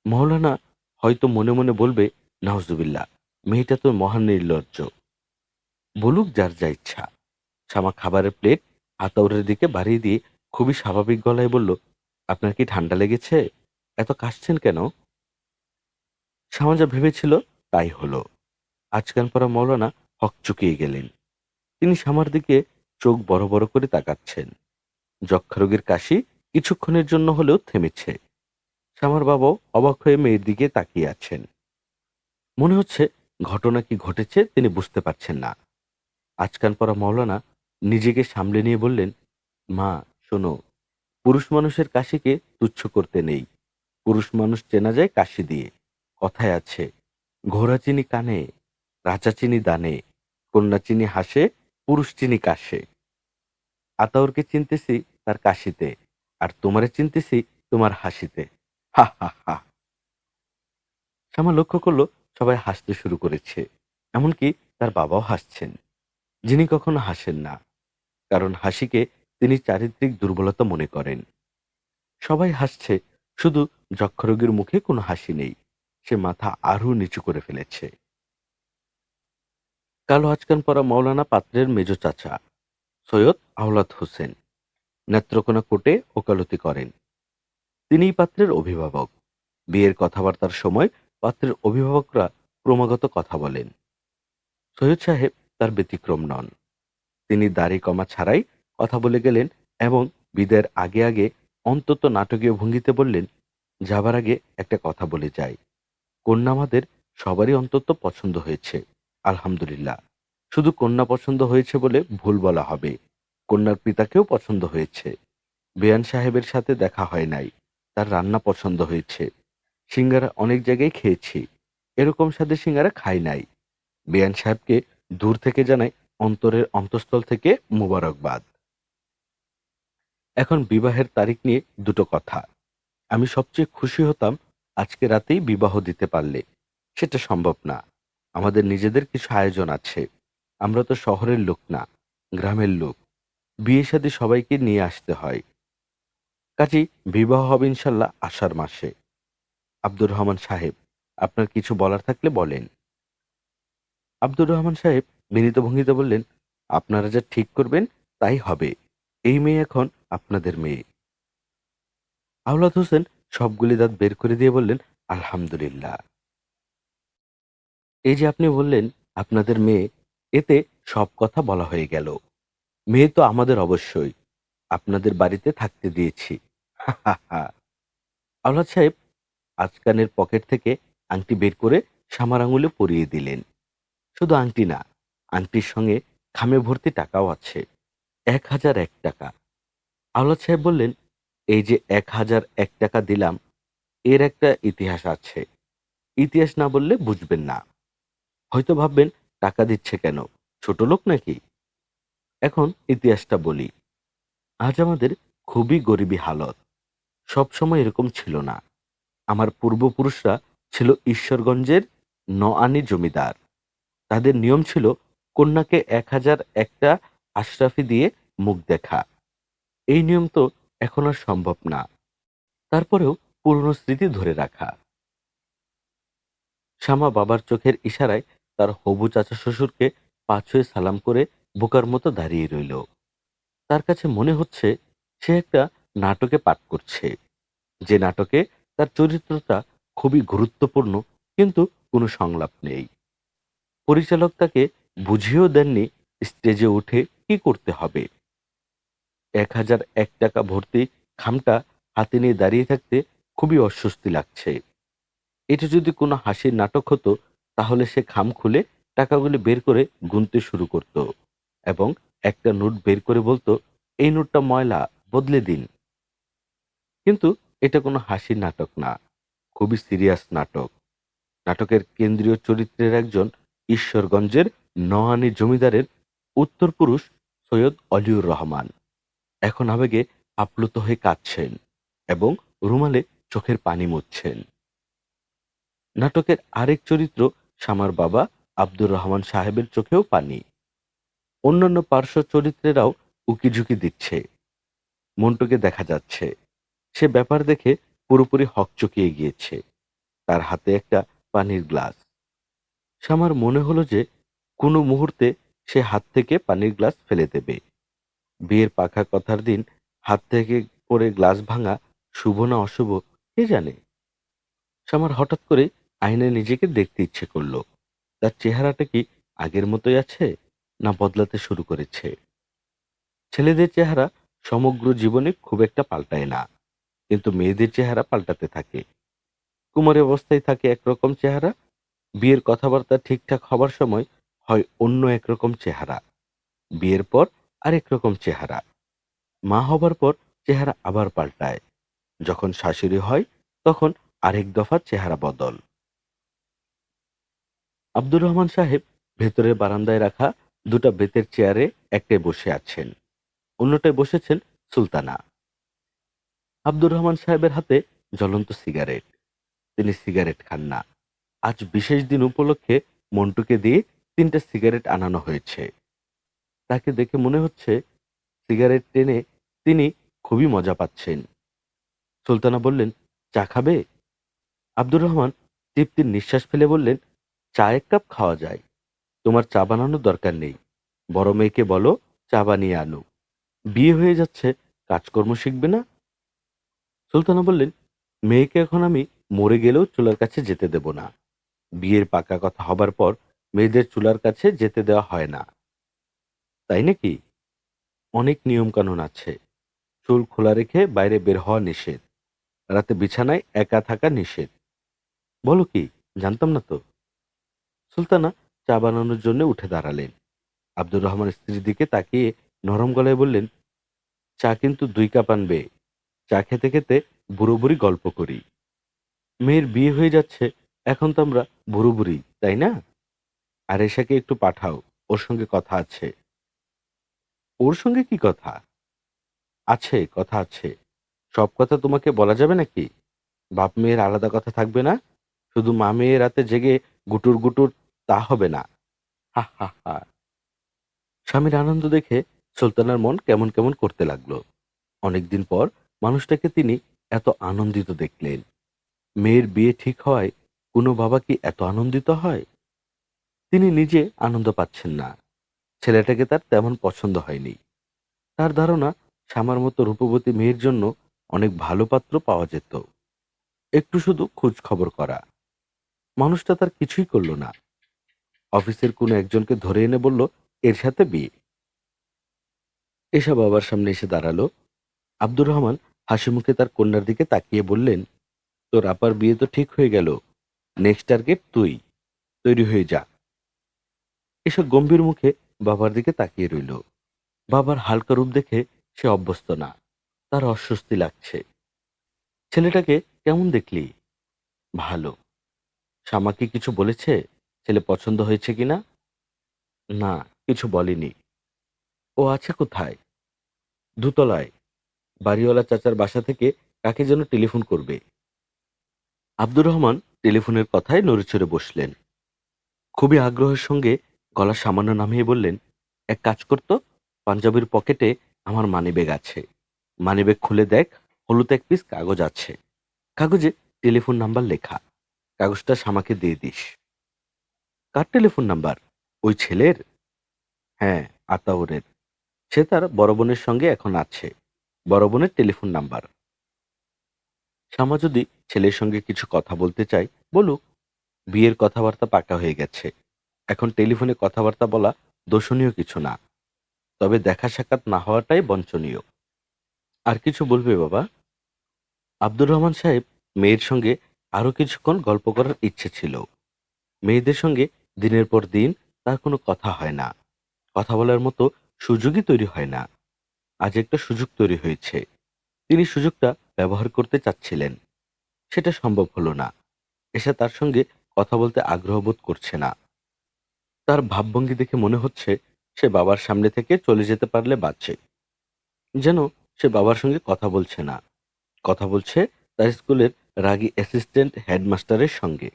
মৌলানা হয়তো মনে মনে বলবে, নাউজুবিল্লাহ, মেয়েটা তো মহান নির্লজ্জ। বলুক যার যা ইচ্ছা। শামা খাবারের প্লেট আতাউরের দিকে বাড়িয়ে দিয়ে খুবই স্বাভাবিক গলায় বলল, আপনার কি ঠান্ডা লেগেছে? এত কাশছেন কেন? শামা যা ভেবেছিল তাই হলো। আজকান পরা মৌলানা হকচকিয়ে গেলেন। তিনি শামার দিকে চোখ বড় বড় করে তাকাচ্ছেন। যক্ষা রোগীর কাশি কিছুক্ষণের জন্য হলেও থেমেছে। শামার বাবাও অবাক হয়ে মেয়ের দিকে তাকিয়ে আছেন। মনে হচ্ছে ঘটনা কি ঘটেছে তিনি বুঝতে পারছেন না। আজকান পরা মৌলানা নিজেকে সামলে নিয়ে বললেন, মা শোনো, পুরুষ মানুষের কাশিকে তুচ্ছ করতে নেই। পুরুষ মানুষ চেনা যায় কাশি দিয়ে। কথায় আছে, ঘোড়া চিনি কানে, রাজা চিনি দানে, কন্যা চিনি হাসে, পুরুষ চিনি কাশে। আতাউরকে চিনতেছি তার কাশিতে, আর তোমারে চিনতেছি তোমার হাসিতে। হা হা হা। শ্যামা লক্ষ্য করলো সবাই হাসতে শুরু করেছে। এমনকি তার বাবাও হাসছেন, যিনি কখনো হাসেন না, কারণ হাসিকে তিনি চারিত্রিক দুর্বলতা মনে করেন। সবাই হাসছে, শুধু যক্ষরোগীর মুখে কোনো হাসি নেই। সে মাথা আরো নিচু করে ফেলেছে। কালো আচকান পরা মৌলানা পাত্রের মেজ চাচা সৈয়দ আওলাদ হোসেন নেত্রকোনা কোর্টে ওকালতি করেন। তিনিই পাত্রের অভিভাবক। বিয়ের কথাবার্তার সময় পাত্রের অভিভাবকরা ক্রমাগত কথা বলেন। সৈয়দ সাহেব তার ব্যতিক্রম নন। তিনি দাড়ি কমা ছাড়াই কথা বলে গেলেন এবং বিদায়ের আগে আগে অন্তত নাটকীয় ভঙ্গিতে বললেন, যাবার আগে একটা কথা বলে যাই। কন্যা আমাদের সবারই অন্তত পছন্দ হয়েছে, আলহামদুলিল্লাহ। শুধু কন্যা পছন্দ হয়েছে বলে ভুল বলা হবে, কন্যার পিতাকেও পছন্দ হয়েছে। বেয়ান সাহেবের সাথে দেখা হয় নাই, তার রান্না পছন্দ হয়েছে। সিঙ্গারা অনেক জায়গায় খেয়েছি, এরকম স্বাদে সিঙ্গারা খাই নাই। বেয়ান সাহেবকে দূর থেকে জানাই অন্তরের অন্তঃস্থল থেকে মুবারকবাদ। এখন বিবাহের তারিখ নিয়ে দুটো কথা। আমি সবচেয়ে খুশি হতাম আজকে রাতেই বিবাহ দিতে পারলে। সেটা সম্ভব না। আমাদের নিজেদের কিছু আয়োজন আছে। আমরা তো শহরের লোক না, গ্রামের লোক। বিয়ে শাদী সবাইকে নিয়ে আসতে হয়। কাজেই বিবাহ হবে ইনশাল্লাহ আষাঢ় মাসে। আব্দুর রহমান সাহেব, আপনার কিছু বলার থাকলে বলেন। আব্দুর রহমান সাহেব বিনীত ভঙ্গিতে বললেন, আপনারা যা ঠিক করবেন তাই হবে। এই মেয়ে এখন আপনাদের মেয়ে। আওলাদ হোসেন সবগুলি দাঁত বের করে দিয়ে বললেন, আলহামদুলিল্লাহ। এই যে আপনি বললেন আপনাদের মেয়ে, এতে সব কথা বলা হয়ে গেল। মেয়ে তো আমাদের অবশ্যই। আপনাদের বাড়িতে থাকতে দিয়েছি। হা হা হা। আওলাদ সাহেব আজকানের পকেট থেকে আংটি বের করে সামার আঙুলে পরিয়ে দিলেন। শুধু আংটি না, আংটির সঙ্গে খামে ভর্তি টাকাও আছে, 1001 টাকা। আওলাদ সাহেব বললেন, এই যে 1001 টাকা দিলাম, এর একটা ইতিহাস আছে। ইতিহাস না বললে বুঝবেন না। হয়তো ভাববেন টাকা দিচ্ছে কেন, ছোট লোক নাকি। এখন ইতিহাসটা বলি। আজ আমাদের খুবই গরিবী হালত। সব সময় এরকম ছিল না। আমার পূর্বপুরুষরা ছিল ঈশ্বরগঞ্জের নআনি জমিদার। তাদের নিয়ম ছিল কন্যাকে 1001টা আশরাফি দিয়ে মুখ দেখা। এই নিয়ম তো এখন আর সম্ভব না। তারপরেও পুরনো স্মৃতি ধরে রাখা। শ্যামা বাবার চোখের ইশারায় তার হবু চাচা শ্বশুরকে পা ছুঁয়ে সালাম করে বোকার মতো দাঁড়িয়ে রইল। তার কাছে মনে হচ্ছে সে একটা নাটকে পাঠ করছে, যে নাটকে তার চরিত্রটা খুবই গুরুত্বপূর্ণ, কিন্তু কোনো সংলাপ নেই। পরিচালক তাকে বুঝিয়েও দেননি স্টেজে উঠে কি করতে হবে। 1001 টাকা ভর্তি খামটা হাতে নিয়ে দাঁড়িয়ে থাকতে খুবই অস্বস্তি লাগছে। এটা যদি কোনো হাসির নাটক হতো, তাহলে সে খাম খুলে টাকাগুলি বের করে গুনতে শুরু করত এবং একটা নোট বের করে বলতো, এই নোটটা ময়লা, বদলে দিন। কিন্তু এটা কোনো হাসির নাটক না, খুবই সিরিয়াস নাটক। নাটকের কেন্দ্রীয় চরিত্রের একজন ঈশ্বরগঞ্জের নওয়ানী জমিদারের উত্তরপুরুষ সৈয়দ অলিউর রহমান এখন আবেগে আপ্লুত হয়ে কাঁদছেন এবং রুমালে চোখের পানি মুছছেন। নাটকের আরেক চরিত্র শামার বাবা আব্দুর রহমান সাহেবের চোখেও পানি। অন্যান্য পার্শ্ব চরিত্রেরাও উকিঝুঁকি দিচ্ছে। মন্টুকে দেখা যাচ্ছে। সে ব্যাপার দেখে পুরোপুরি হকচকিয়ে গিয়েছে। তার হাতে একটা পানির গ্লাস। শামার মনে হলো যে কোনো মুহূর্তে সে হাত থেকে পানির গ্লাস ফেলে দেবে। বিয়ের পাকা কথার দিন হাত থেকে পড়ে গ্লাস ভাঙা শুভ না অশুভ কে জানে। শামার হঠাৎ করে আয়নায় নিজেকে দেখতে ইচ্ছে করলো। তার চেহারাটা কি আগের মতোই আছে, না বদলাতে শুরু করেছে? ছেলেদের চেহারা সমগ্র জীবনে খুব একটা পাল্টায় না, কিন্তু মেয়েদের চেহারা পাল্টাতে থাকে। কুমারী অবস্থায় থাকে একরকম চেহারা, বিয়ের কথাবার্তা ঠিকঠাক হবার সময় হয় অন্য একরকম চেহারা, বিয়ের পর আরেক রকম চেহারা, মা হবার পর চেহারা আবার পাল্টায়, যখন শাশুড়ি হয় তখন আরেক দফা চেহারা বদল। আব্দুর রহমান সাহেব ভেতরের বারান্দায় রাখা দুটা বেতের চেয়ারে একটায় বসে আছেন, অন্যটায় বসেছেন সুলতানা। আব্দুর রহমান সাহেবের হাতে জ্বলন্ত সিগারেট। তিনি সিগারেট খান না। আজ বিশেষ দিন উপলক্ষে মন্টুকে দিয়ে 3টা সিগারেট আনানো হয়েছে। তাকে দেখে মনে হচ্ছে সিগারেট টেনে তিনি খুবই মজা পাচ্ছেন। সুলতানা বললেন, চা খাবে? আব্দুর রহমান তৃপ্তির নিঃশ্বাস ফেলে বললেন, চা 1 কাপ খাওয়া যায়। তোমার চা বানানোর দরকার নেই। বড় মেয়েকে বলো চা বানিয়ে আনো। বিয়ে হয়ে যাচ্ছে, কাজকর্ম শিখবে না? সুলতানা বললেন, মেয়েকে এখন আমি মরে গেলেও চুলার কাছে যেতে দেব না। বিয়ের পাকা কথা হবার পর মেয়েদের চুলার কাছে যেতে দেওয়া হয় না। তাই নাকি? অনেক নিয়ম কানুন আছে। চুল খোলা রেখে বাইরে বের হওয়া নিষেধ। রাতে বিছানায় একা থাকা নিষেধ। বলো কি, জানতাম না তো। সুলতানা চা বানানোর জন্য উঠে দাঁড়ালেন। আব্দুর রহমান স্ত্রীর দিকে তাকিয়ে নরম গলায় বললেন, চা কিন্তু 2 কাপ আনবে। চা খেতে খেতে বুড়ো বুড়ি গল্প করি। মেয়ের বিয়ে হয়ে যাচ্ছে, এখন তো আমরা বুড়ো বুড়ি, তাই না? আর এশাকে একটু পাঠাও, ওর সঙ্গে কথা আছে। ওর সঙ্গে কি কথা? আছে, কথা আছে। সব কথা তোমাকে বলা যাবে নাকি? বাপ মেয়ের আলাদা কথা থাকবে না? শুধু মা মেয়ে রাতে জেগে গুটুর গুটুর, তা হবে না। হা হা হা। স্বামীর আনন্দ দেখে সুলতানার মন কেমন কেমন করতে লাগলো। অনেকদিন পর মানুষটাকে তিনি এত আনন্দিত দেখলেন। মেয়ের বিয়ে ঠিক হওয়ায় কোনো বাবা কি এত আনন্দিত হয়? তিনি নিজে আনন্দ পাচ্ছেন না। ছেলেটাকে তার তেমন পছন্দ হয়নি। তার ধারণা শ্যামার মতো রূপবতী মেয়ের জন্য অনেক ভালো পাত্র পাওয়া যেত। একটু শুধু খোঁজ খবর করা। মানুষটা তার কিছুই করল না। অফিসের কোনো একজনকে ধরে এনে বলল, এর সাথে বিয়ে। এসব বাবার সামনে এসে দাঁড়ালো। আব্দুর রহমান হাসি মুখে তার কন্যার দিকে তাকিয়ে বললেন, তোর আপার বিয়ে তো ঠিক হয়ে গেল। নেক্সট টার্গেট তুই। তৈরি হয়ে যা। এসব গম্ভীর মুখে বাবার দিকে তাকিয়ে রইল। বাবার হালকা রূপ দেখে সে অভ্যস্ত না। তার অস্বস্তি লাগছে। ছেলেটাকে কেমন দেখলি? ভালো। শামাকে কিছু বলেছে? ছেলে পছন্দ হয়েছে কিনা? না, কিছু বলেনি। ও আছে কোথায়? দোতলায়। বাড়িওয়ালা চাচার বাসা থেকে কাকে যেন টেলিফোন করবে। আব্দুর রহমান টেলিফোনের কথায় নড়েচড়ে বসলেন। খুবই আগ্রহের সঙ্গে গলা সামান্য নামিয়ে বললেন, এক কাজ করতো, পাঞ্জাবির পকেটে আমার মানিব্যাগ আছে। মানিব্যাগ খুলে দেখ, হলুদ এক পিস কাগজ আছে। কাগজে টেলিফোন নাম্বার লেখা। কাগজটা শামাকে দিয়ে দিস। Car telephone number? ওই ছেলের? হ্যাঁ, আতাউরের। সে তার বড় বোনের সঙ্গে এখন আছে। বড় বোনের টেলিফোন নাম্বার। শ্যামা যদি ছেলের সঙ্গে কিছু কথা বলতে চায় বলুক। বিয়ের কথাবার্তা পাকা হয়ে গেছে। এখন টেলিফোনে কথাবার্তা বলা দোষণীয় কিছু না। তবে দেখা সাক্ষাৎ না হওয়াটাই বঞ্চনীয়। আর কিছু বলবে বাবা? আব্দুর রহমান সাহেব মেয়ের সঙ্গে আরো কিছুক্ষণ গল্প করার ইচ্ছে ছিল। মেয়েদের সঙ্গে দিনের পর দিন তার কোনো কথা হয় না। কথা বলার মতো সুযোগই তৈরি হয় না। আজ একটা সুযোগ তৈরি হয়েছে। তিনি সুযোগটা ব্যবহার করতে চাচ্ছিলেন। সেটা সম্ভব হলো না। এসে তার সঙ্গে কথা বলতে আগ্রহ বোধ করছে না। তার ভাবভঙ্গি দেখে মনে হচ্ছে সে বাবার সামনে থেকে চলে যেতে পারলে বাঁচে। যেন সে বাবার সঙ্গে কথা বলছে না, কথা বলছে তার স্কুলের রাগী অ্যাসিস্ট্যান্ট হেডমাস্টারের সঙ্গে।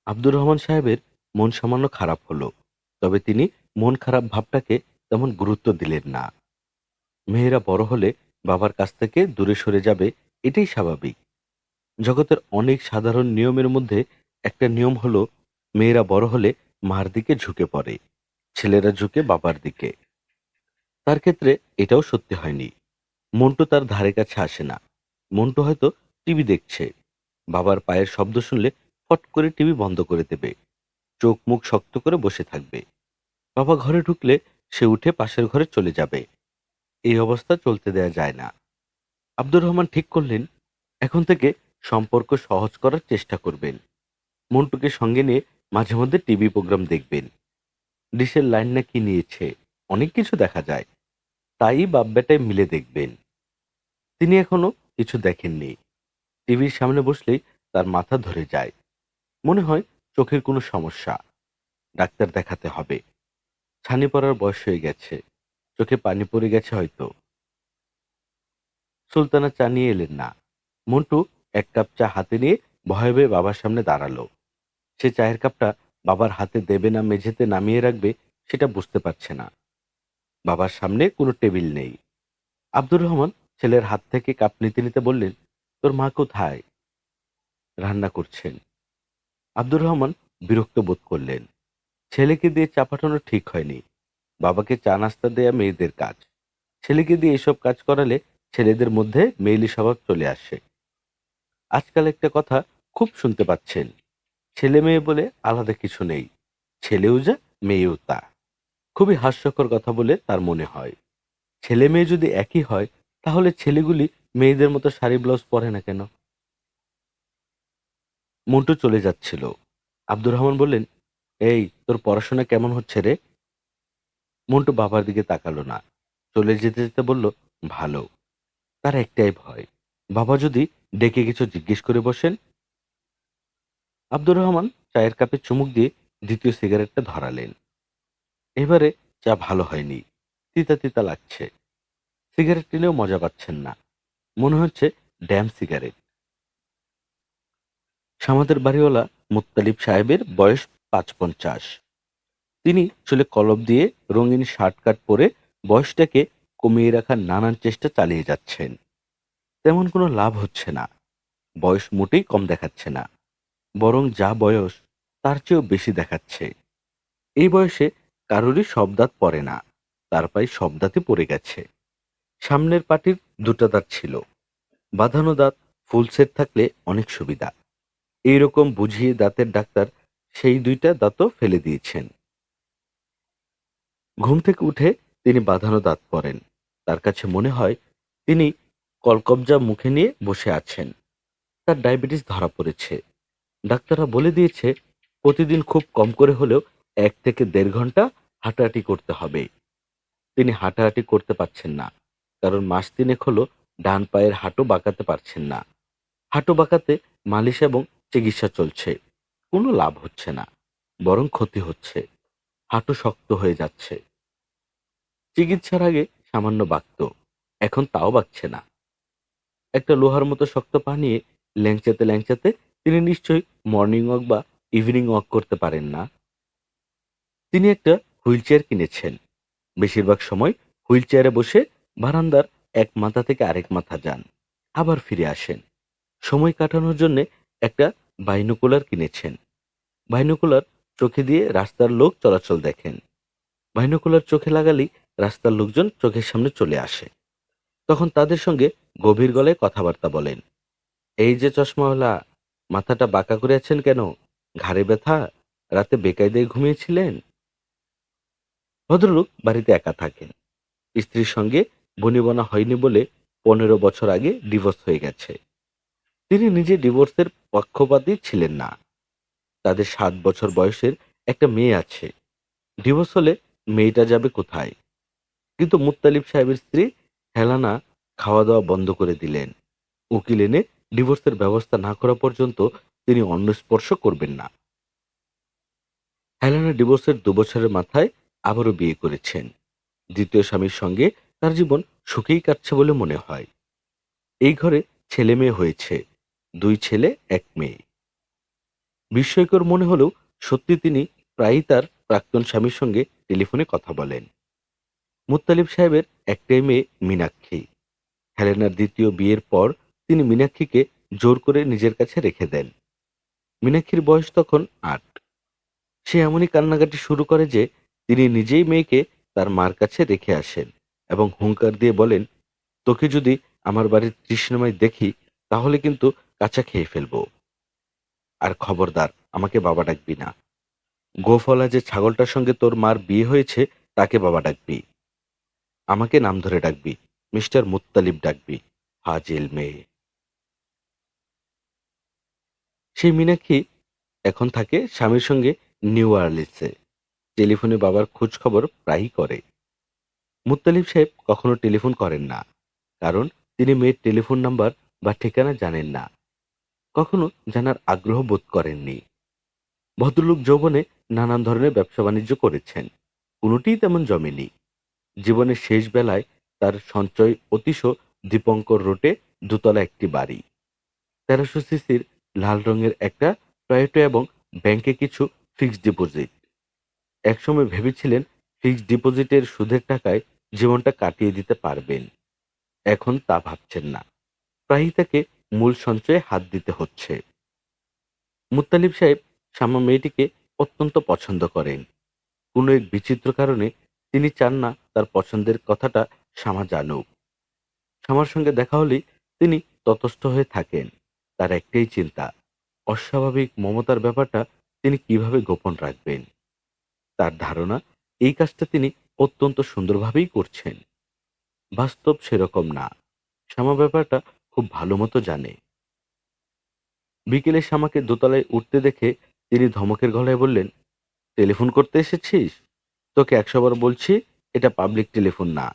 আব্দুর রহমান সাহেবের মন সামান্য খারাপ হলো। তবে তিনি মন খারাপ ভাবটাকে তেমন গুরুত্ব দিলেন না। মেয়েরা বড় হলে বাবার কাছ থেকে দূরে সরে যাবে, এটাই স্বাভাবিক। জগতের অনেক সাধারণ নিয়মের মধ্যে একটা নিয়ম হলো, মেয়েরা বড় হলে মার দিকে ঝুঁকে পড়ে, ছেলেরা ঝুঁকে বাবার দিকে। তার ক্ষেত্রে এটাও সত্যি হয়নি। মন্টু তার ধারে কাছে আসে না। মন্টু হয়তো টিভি দেখছে, বাবার পায়ের শব্দ শুনলে ফট করে টিভি বন্ধ করে দেবে, চোখ মুখ শক্ত করে বসে থাকবে। বাবা ঘরে ঢুকলে সে উঠে পাশের ঘরে চলে যাবে। এই অবস্থা চলতে দেয়া যায় না। আব্দুর রহমান ঠিক করলেন, এখন থেকে সম্পর্ক সহজ করার চেষ্টা করবেন। মন্টুকে সঙ্গে নিয়ে মাঝে মধ্যে টিভি প্রোগ্রাম দেখবেন। ডিশের লাইন না কি নিয়েছে, অনেক কিছু দেখা যায়, তাই বাপ বেটায় মিলে দেখবেন। তিনি এখনো কিছু দেখেননি। টিভির সামনে বসলেই তার মাথা ধরে যায়। মনে হয় চোখের কোনো সমস্যা, ডাক্তার দেখাতে হবে। ছানি পড়ার বয়স হয়ে গেছে, চোখে পানি পড়ে গেছে হয়তো। সুলতানা চা নিয়ে এলেন না। মন্টু এক কাপ চা হাতে নিয়ে ভয়ে ভয়ে বাবার সামনে দাঁড়ালো। সে চায়ের কাপটা বাবার হাতে দেবে না মেঝেতে নামিয়ে রাখবে, সেটা বুঝতে পারছে না। বাবার সামনে কোনো টেবিল নেই। আব্দুর রহমান ছেলের হাত থেকে কাপ নিতে নিতে বললেন, তোর মা কোথায়? রান্না করছেন। আব্দুর রহমান বিরক্ত বোধ করলেন। ছেলেকে দিয়ে চা পাঠানো ঠিক হয়নি। বাবাকে চা নাস্তা দেয়া মেয়েদের কাজ। ছেলেকে দিয়ে এসব কাজ করালে ছেলেদের মধ্যে মেয়েলি স্বভাব চলে আসে। আজকাল একটা কথা খুব শুনতে পাচ্ছেন, ছেলে মেয়ে বলে আলাদা কিছু নেই, ছেলেও যা মেয়েও তা। খুবই হাস্যকর কথা বলে তার মনে হয়। ছেলে মেয়ে যদি একই হয়, তাহলে ছেলেগুলি মেয়েদের মতো শাড়ি ব্লাউজ পরে না কেন? মন্টু চলে যাচ্ছিল। আব্দুর রহমান বললেন, এই তোর পড়াশোনা কেমন হচ্ছে রে? মন্টু বাবার দিকে তাকালো না। চলে যেতে যেতে বলল, ভালো। তার একটাই ভয়, বাবা যদি ডেকে কিছু জিজ্ঞেস করে বসেন। আব্দুর রহমান চায়ের কাপে চুমুক দিয়ে দ্বিতীয় সিগারেটটা ধরালেন। এবারে চা ভালো হয়নি, তিতা তিতা লাগছে। সিগারেট টেনেও মজা পাচ্ছেন না, মনে হচ্ছে ড্যাম সিগারেট। সামাদের বাড়িওয়ালা মুত্তালিব সাহেবের বয়স ৫৫। তিনি চুলে কলপ দিয়ে রঙিন শার্ট কাট পরে বয়সটাকে কমিয়ে রাখার নানান চেষ্টা চালিয়ে যাচ্ছেন। তেমন কোনো লাভ হচ্ছে না। বয়স মোটেই কম দেখাচ্ছে না, বরং যা বয়স তার চেয়েও বেশি দেখাচ্ছে। এই বয়সে কারোরই সব দাঁত পড়ে না, তার পায়ে সব দাঁতই পড়ে গেছে। সামনের পাটির দুটো দাঁত ছিল, বাঁধানো দাঁত ফুল সেট থাকলে অনেক সুবিধা। এইরকম বুঝিয়ে দাঁতের ডাক্তার সেই দুইটা দাঁতও ফেলে দিয়েছেন। ঘুম থেকে উঠে তিনি বাঁধানো দাঁত পড়েন। তার কাছে মনে হয় তিনি কলকবজা মুখে নিয়ে বসে আছেন। তার ডায়াবেটিস ধরা পড়েছে। ডাক্তাররা বলে দিয়েছে প্রতিদিন খুব কম করে হলেও ১ থেকে ১.৫ ঘন্টা হাঁটাহাঁটি করতে হবে। তিনি হাঁটাহাঁটি করতে পারছেন না, কারণ মাস ৩ হলো ডান পায়ের হাঁটু বাঁকাতে পারছেন না। হাঁটু বাঁকাতে মালিশ এবং চিকিৎসা চলছে, কোনো লাভ হচ্ছে না, বরং ক্ষতি হচ্ছে। হাঁটু শক্ত হয়ে যাচ্ছে। চিকিৎসার আগে সামান্য বাঁকত, এখন তাও বাঁকছে না। একটা লোহার মতো শক্ত পা নিয়ে ল্যাংচাতে ল্যাংচাতে তিনি নিশ্চয়ই মর্নিং ওয়াক বা ইভিনিং ওয়াক করতে পারেন না। তিনি একটা হুইল চেয়ার কিনেছেন। বেশিরভাগ সময় হুইল চেয়ারে বসে বারান্দার এক মাথা থেকে আরেক মাথা যান, আবার ফিরে আসেন। সময় কাটানোর জন্য একটা বাইনোকুলার কিনেছেন। বাইনোকুলার চোখে দিয়ে রাস্তার লোক চলাচল দেখেন। বাইনোকুলার চোখে লাগালেই রাস্তার লোকজন চোখের সামনে চলে আসে। তখন তাদের সঙ্গে গভীর গলায় কথাবার্তা বলেন। এই যে চশমাওয়ালা, মাথাটা বাঁকা করে আছেন কেন? ঘাড়ে ব্যথা? রাতে বেকায়দায় ঘুমিয়েছিলেন? ভদ্রলোক বাড়িতে একা থাকেন। স্ত্রীর সঙ্গে বনিবনা হয়নি বলে ১৫ বছর আগে ডিভোর্স হয়ে গেছে। তিনি নিজে ডিভোর্সের পক্ষপাতী ছিলেন না। তাদের ৭ বছর বয়সের একটা মেয়ে আছে। ডিভোর্স হলে মেয়েটা যাবে কোথায়? কিন্তু মুত্তালিব সাহেবের স্ত্রী হেলানা খাওয়া দাওয়া বন্ধ করে দিলেন। উকিল এনে ডিভোর্সের ব্যবস্থা না করা পর্যন্ত তিনি অন্য স্পর্শ করবেন না। হেলেনা ডিভোর্সের ২ বছরের মাথায় আবারও বিয়ে করেছেন। দ্বিতীয় স্বামীর সঙ্গে তার জীবন সুখেই কাটছে বলে মনে হয়। এই ঘরে ছেলে মেয়ে হয়েছে, ২ ছেলে ১ মেয়ে। বিস্ময়কর মনে হলেও সত্যি তিনি প্রায়ই তার প্রাক্তন স্বামীর সঙ্গে টেলিফোনে কথা বলেন। মুত্তালিব সাহেবের একটাই মেয়ে মীনাক্ষী। হেলেনার দ্বিতীয় বিয়ের পর তিনি মীনাক্ষীকে জোর করে নিজের কাছে রেখে দেন। মীনাক্ষীর বয়স তখন ৮। সে এমনই কান্নাকাটি শুরু করে যে তিনি নিজেই মেয়েকে তার মার কাছে রেখে আসেন এবং হুঙ্কার দিয়ে বলেন, তোকে যদি আমার বাড়ির তৃষ্ণাময় দেখি তাহলে কিন্তু কাঁচা খেয়ে ফেলবো। আর খবরদার আমাকে বাবা ডাকবি না। গোফলা যে ছাগলটার সঙ্গে তোর মার বিয়ে হয়েছে তাকে বাবা ডাকবি। আমাকে নাম ধরে ডাকবি, মিস্টার মুত্তালিব ডাকবি। ফাজিল মেয়ে। সেই মীনাক্ষী এখন থাকে স্বামীর সঙ্গে নিউ অর্লিন্সে। টেলিফোনে বাবার খোঁজ খবর প্রায়ই করে। মুত্তালিব সাহেব কখনো টেলিফোন করেন না, কারণ তিনি মেয়ের টেলিফোন নাম্বার বা ঠিকানা জানেন না, কখনো জানার আগ্রহ বোধ করেননি। ভদ্রলোক যৌবনে নানান ধরনের ব্যবসা বাণিজ্য করেছেন, কোনোটিই তেমন জমেনি। জীবনের শেষ বেলায় তার সঞ্চয় অতিশ দীপঙ্কর রোডে দোতলা একটি বাড়ি, ১৩০০ সিসির লাল রঙের একটা টয়োটা এবং ব্যাংকে কিছু ফিক্সড ডিপোজিট। একসময় ভেবেছিলেন ফিক্সড ডিপোজিটের সুদের টাকায় জীবনটা কাটিয়ে দিতে পারবেন। এখন তা ভাবছেন না, প্রায়ই তাকে মূল সঞ্চয়ে হাত দিতে হচ্ছে। মুত্তালিব সাহেব শামা মেয়েটিকে অত্যন্ত পছন্দ করেন। কোনো এক বিচিত্র কারণে তিনি চান না তার পছন্দের কথাটা শামা জানুক। শামার সঙ্গে দেখা হলেই তিনি ততস্থ হয়ে থাকেন। তার একটাই চিন্তা, অস্বাভাবিক মমতার ব্যাপারটা তিনি কিভাবে গোপন রাখবেন। তার ধারণা এই কাজটা তিনি অত্যন্ত সুন্দরভাবেই করছেন। বাস্তব সেরকম না। শ্যামা ব্যাপারটা খুব ভালো মতো জানে। বিকেলে শ্যামাকে দোতলায় উঠতে দেখে তিনি ধমকের গলায় বললেন, টেলিফোন করতে এসেছিস? তোকে ১০০ বার বলছি, এটা পাবলিক টেলিফোন না।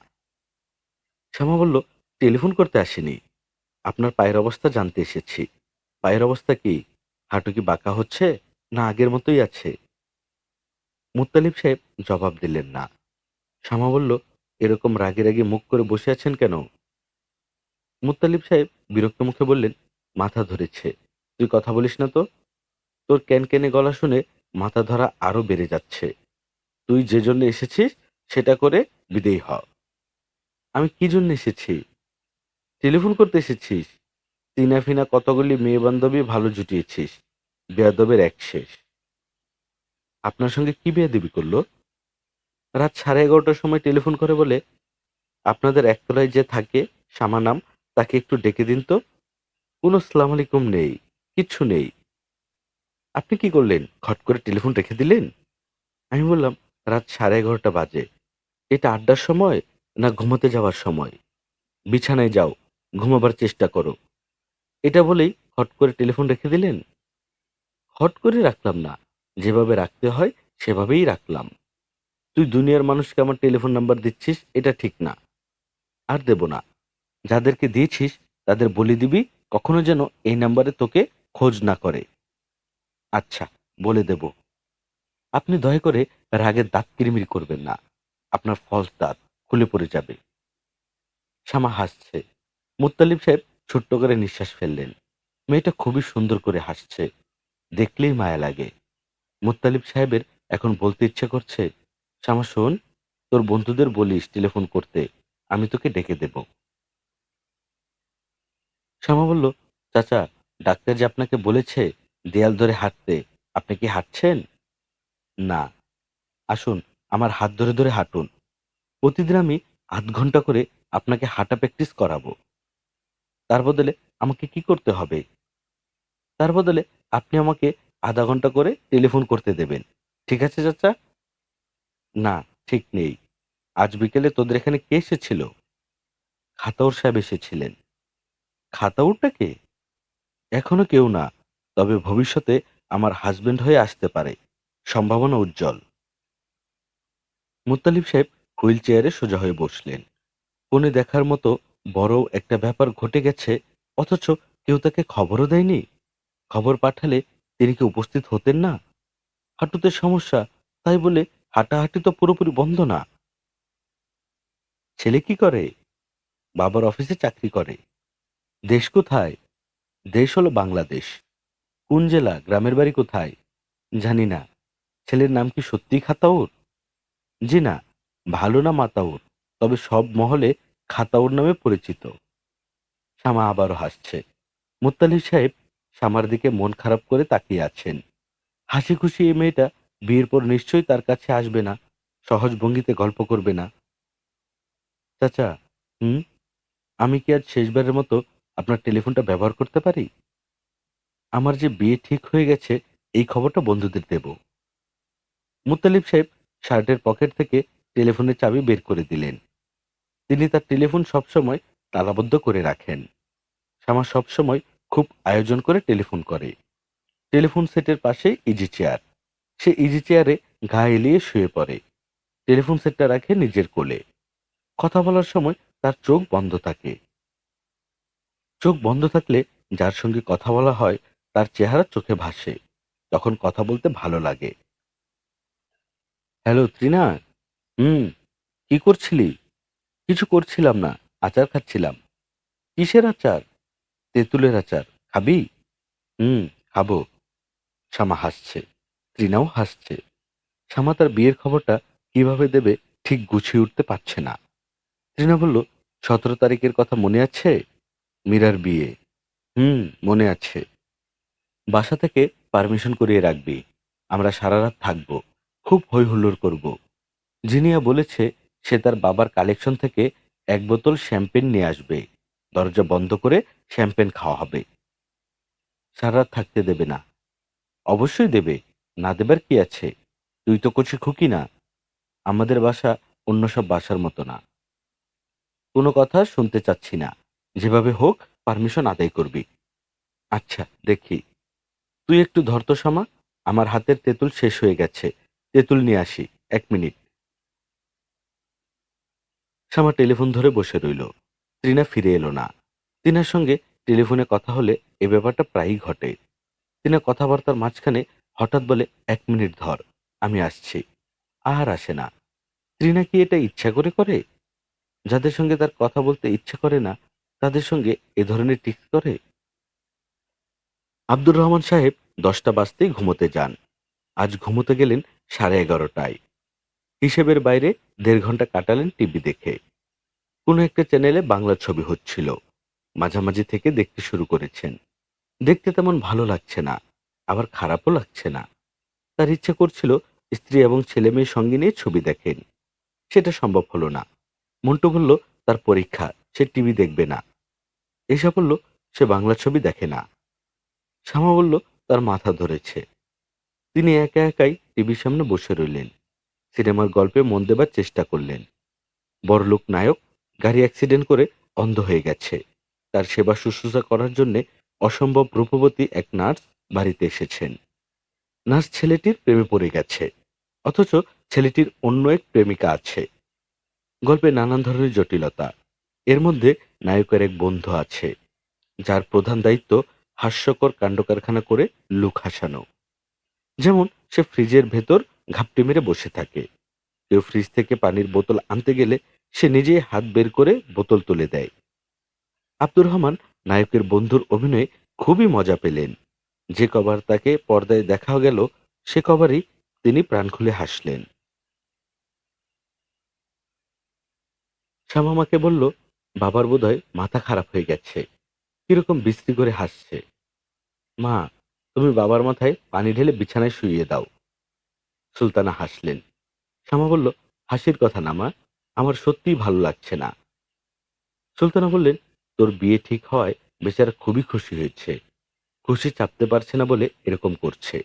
শ্যামা বলল, টেলিফোন করতে আসিনি, আপনার পায়ের অবস্থা জানতে এসেছি। পায়ের অবস্থা কি? হাঁটু কি বাঁকা হচ্ছে, না আগের মতোই আছে? মুত্তালিব সাহেব জবাব দিলেন না। শ্যামা বলল, এরকম রাগে রাগে মুখ করে বসে আছেন কেন? মুত্তালিব সাহেব বিরক্ত মুখে বললেন, মাথা ধরেছে। তুই কথা বলিস না তো। তোর ক্যানক্যানে গলা শুনে মাথা ধরা আরো বেড়ে যাচ্ছে। তুই যে জন্য এসেছিস সেটা করে বিদেয় হ। আমি কি জন্য এসেছি? টেলিফোন করতে এসেছিস? চিনা ফিনা কতগুলি মেয়ে বান্ধবী ভালো জুটিয়েছিস, বেয়াদবের এক শেষ। আপনার সঙ্গে কি বেয়াদবি করলো? রাত 11:30টার সময় টেলিফোন করে বলে, আপনাদের একতলায় যে থাকে শামা নাম, তাকে একটু ডেকে দিন তো। কোনো সালাম আলাইকুম নেই, কিচ্ছু নেই। আপনি কি করলেন? খট করে টেলিফোন রেখে দিলেন? আমি বললাম, রাত 11:30 বাজে। এটা আড্ডার সময় না ঘুমোতে যাওয়ার সময়? বিছানায় যাও, ঘুমাবার চেষ্টা করো। এটা বলেই হট করে টেলিফোন রেখে দিলেন? হট করে রাখলাম না, যেভাবে রাখতে হয় সেভাবেই রাখলাম। তুই দুনিয়ার মানুষকে আমার টেলিফোন নাম্বার দিচ্ছিস, এটা ঠিক না। আর দেব না। যাদেরকে দিয়েছিস তাদের বলে দিবি কখনো যেন এই নাম্বারে তোকে খোঁজ না করে। আচ্ছা, বলে দেব। আপনি দয়া করে রাগের দাঁত কিরিমিরি করবেন না। আপনার ফলস দাঁত খুলে পড়ে যাবে। শ্যামা হাসছে। মুত্তালিব সাহেব ছোট্ট করে নিঃশ্বাস ফেললেন। মেয়েটা খুবই সুন্দর করে হাসছে, দেখলেই মায়া লাগে। মুত্তালিব সাহেবের এখন বলতে ইচ্ছে করছে, শ্যামা শোন, তোর বন্ধুদের বলিস টেলিফোন করতে, আমি তোকে ডেকে দেব। শ্যামা বলল, চাচা, ডাক্তার যে আপনাকে বলেছে দেয়াল ধরে হাঁটতে, আপনি কি হাঁটছেন? না। আসুন, আমার হাত ধরে ধরে হাঁটুন। প্রতিদিন আমি আধ ঘন্টা করে আপনাকে হাঁটা প্র্যাকটিস করাবো। তার বদলে আমাকে কি করতে হবে? তার বদলে আপনি আমাকে আধা ঘন্টা করে টেলিফোন করতে দেবেন। ঠিক আছে চাচা? না, ঠিক নেই। আজ বিকেলে তোদের এখানে কে এসেছিল? খাতাউর সাহেব এসেছিলেন। খাতাউরটা কে? এখনো কেউ না, তবে ভবিষ্যতে আমার হাজবেন্ড হয়ে আসতে পারে। সম্ভাবনা উজ্জ্বল। মুত্তালিব সাহেব হুইল চেয়ারে সোজা হয়ে বসলেন। কোণে দেখার মতো বড় একটা ব্যাপার ঘটে গেছে, অথচ কেউ তাকে খবরও দেয়নি। খবর পাঠালে তিনি কি উপস্থিত হতেন না? হাঁটুতে সমস্যা, তাই বলে হাঁটাহাঁটি তো পুরোপুরি বন্ধ না। ছেলে কি করে? বাবার অফিসে চাকরি করে। দেশ কোথায়? দেশ হলো বাংলাদেশ। কোন জেলা? গ্রামের বাড়ি কোথায়? জানি না। ছেলের নাম কি সত্যিই খাতাউর? জি না, ভালো না মাতাউর, তবে সব মহলে খাতাউর নামে পরিচিত। শ্যামা আবারও হাসছে। মুত্তালিব সাহেব শ্যামার দিকে মন খারাপ করে তাকিয়ে আছেন। হাসি খুশি এই মেয়েটা বিয়ের পর নিশ্চয়ই তার কাছে আসবে না, সহজ ভঙ্গিতে গল্প করবে না। চাচা, হুম, আমি কি আজ শেষবারের মতো আপনার টেলিফোনটা ব্যবহার করতে পারি? আমার যে বিয়ে ঠিক হয়ে গেছে এই খবরটা বন্ধুদের দেব। মুত্তালিব সাহেব শার্টের পকেট থেকে টেলিফোনের চাবি বের করে দিলেন। তিনি তার টেলিফোন সবসময় তালাবদ্ধ করে রাখেন। শ্যামা সবসময় খুব আয়োজন করে টেলিফোন করে। টেলিফোন সেটের পাশে ইজি চেয়ার। সে ইজি চেয়ারে গা এলিয়ে শুয়ে পড়ে। টেলিফোন সেটটা রাখে নিজের কোলে। কথা বলার সময় তার চোখ বন্ধ থাকে। চোখ বন্ধ থাকলে যার সঙ্গে কথা বলা হয় তার চেহারা চোখে ভাসে। তখন কথা বলতে ভালো লাগে। হ্যালো ত্রিনা। হুম, কি করছিলি? কিছু করছিলাম না, আচার খাচ্ছিলাম। কিসের আচার? তেঁতুলের আচার। খাবি? হুম, খাবো। শ্যামা হাসছে। ত্রিনাও হাসছে। শ্যামা তার বিয়ের খবরটা কিভাবে দেবে ঠিক গুছিয়ে উঠতে পারছে না। ত্রিনা বলল, 17 তারিখের কথা মনে আছে? মীরার বিয়ে। হুম, মনে আছে। বাসা থেকে পারমিশন করিয়ে রাখবি। আমরা সারা রাত থাকবো। খুব হই হুল্লোড় করব। জিনিয়া বলেছে সে তার বাবার কালেকশন থেকে 1 বোতল শ্যাম্পেন নিয়ে আসবে। দরজা বন্ধ করে শ্যাম্পেন খাওয়া হবে। সারা রাত থাকতে দেবে না। অবশ্যই দেবে, না দেবার কি আছে? তুই তো কচি খুকি না। আমাদের বাসা অন্য সব বাসার মতো না। কোনো কথা শুনতে চাচ্ছি না। যেভাবে হোক পারমিশন আদায় করবি। আচ্ছা, দেখি। তুই একটু ধর তো শামা। আমার হাতের তেঁতুল শেষ হয়ে গেছে। তেঁতুল নিয়ে আসি। 1 মিনিট। শামা টেলিফোন ধরে বসে রইল। ত্রিনা ফিরে এলো না। তিনার সঙ্গে টেলিফোনে কথা হলে এ ব্যাপারটা প্রায়ই ঘটে। তিনা কথাবার্তার মাঝখানে হঠাৎ বলে, 1 মিনিট ধর, আমি আসছি। আর আসে না। ত্রিনা কি এটা ইচ্ছা করে করে? যাদের সঙ্গে তার কথা বলতে ইচ্ছে করে না তাদের সঙ্গে এ ধরনের টিক্স করে? আব্দুর রহমান সাহেব 10টা বাজতেই ঘুমোতে যান। আজ ঘুমোতে গেলেন 11:30টায়। হিসেবের বাইরে 1.5 ঘন্টা কাটালেন টিভি দেখে। কোনো একটা চ্যানেলে বাংলা ছবি হচ্ছিল। মাঝামাঝি থেকে দেখতে শুরু করেছেন। দেখতে তেমন ভালো লাগছে না, আবার খারাপও লাগছে না। তার ইচ্ছে করছিল স্ত্রী এবং ছেলে মেয়ে সঙ্গে নিয়ে ছবি দেখেন। সেটা সম্ভব হলো না। মন্টু বলল তার পরীক্ষা, সে টিভি দেখবে না। এসা বলল সে বাংলা ছবি দেখে না। শ্যামা বলল তার মাথা ধরেছে। তিনি একা একাই টিভির সামনে বসে রইলেন। সিনেমার গল্পে মন দেবার চেষ্টা করলেন। বড়লোক নায়ক গাড়ি অ্যাক্সিডেন্ট করে অন্ধ হয়ে গেছে। তার সেবা শুশ্রূষা করার জন্য অসম্ভব রূপবতী এক নার্স বাড়িতে এসেছেন। নার্স ছেলেটির প্রেমে পড়ে গেছে, অথচ ছেলেটির অন্য এক প্রেমিকা আছে। গল্পে নানান ধরনের জটিলতা। এর মধ্যে নায়কের এক বন্ধু আছে, যার প্রধান দায়িত্ব হাস্যকর কাণ্ডকারখানা করে লোক হাসানো। যেমন সে ফ্রিজের ভেতর ঘাপটি মেরে বসে থাকে। কেউ ফ্রিজ থেকে পানির বোতল আনতে গেলে সে নিজেই হাত বের করে বোতল তুলে দেয়। আব্দুর রহমান নায়কের বন্ধুর অভিনয়ে খুবই মজা পেলেন। যে কবার তাকে পর্দায় দেখা গেল সে কবারই তিনি প্রাণ খুলে হাসলেন। শ্যামামাকে বলল, বাবার বোধহয় মাথা খারাপ হয়ে গেছে, কিরকম বিশ্রী করে হাসছে। মা, তুমি বাবার মাথায় পানি ঢেলে বিছানায় শুইয়ে দাও। সুলতানা হাসলেন। শ্যামা বলল, হাসির কথা না মা, আমার সত্যিই ভালো লাগছে না। সুলতানা বললেন, তোর বিয়ে ঠিক হওয়ায় বেচারা খুবই খুশি হয়েছে। খুশি চাপতে পারছে না বলে এরকম করছে।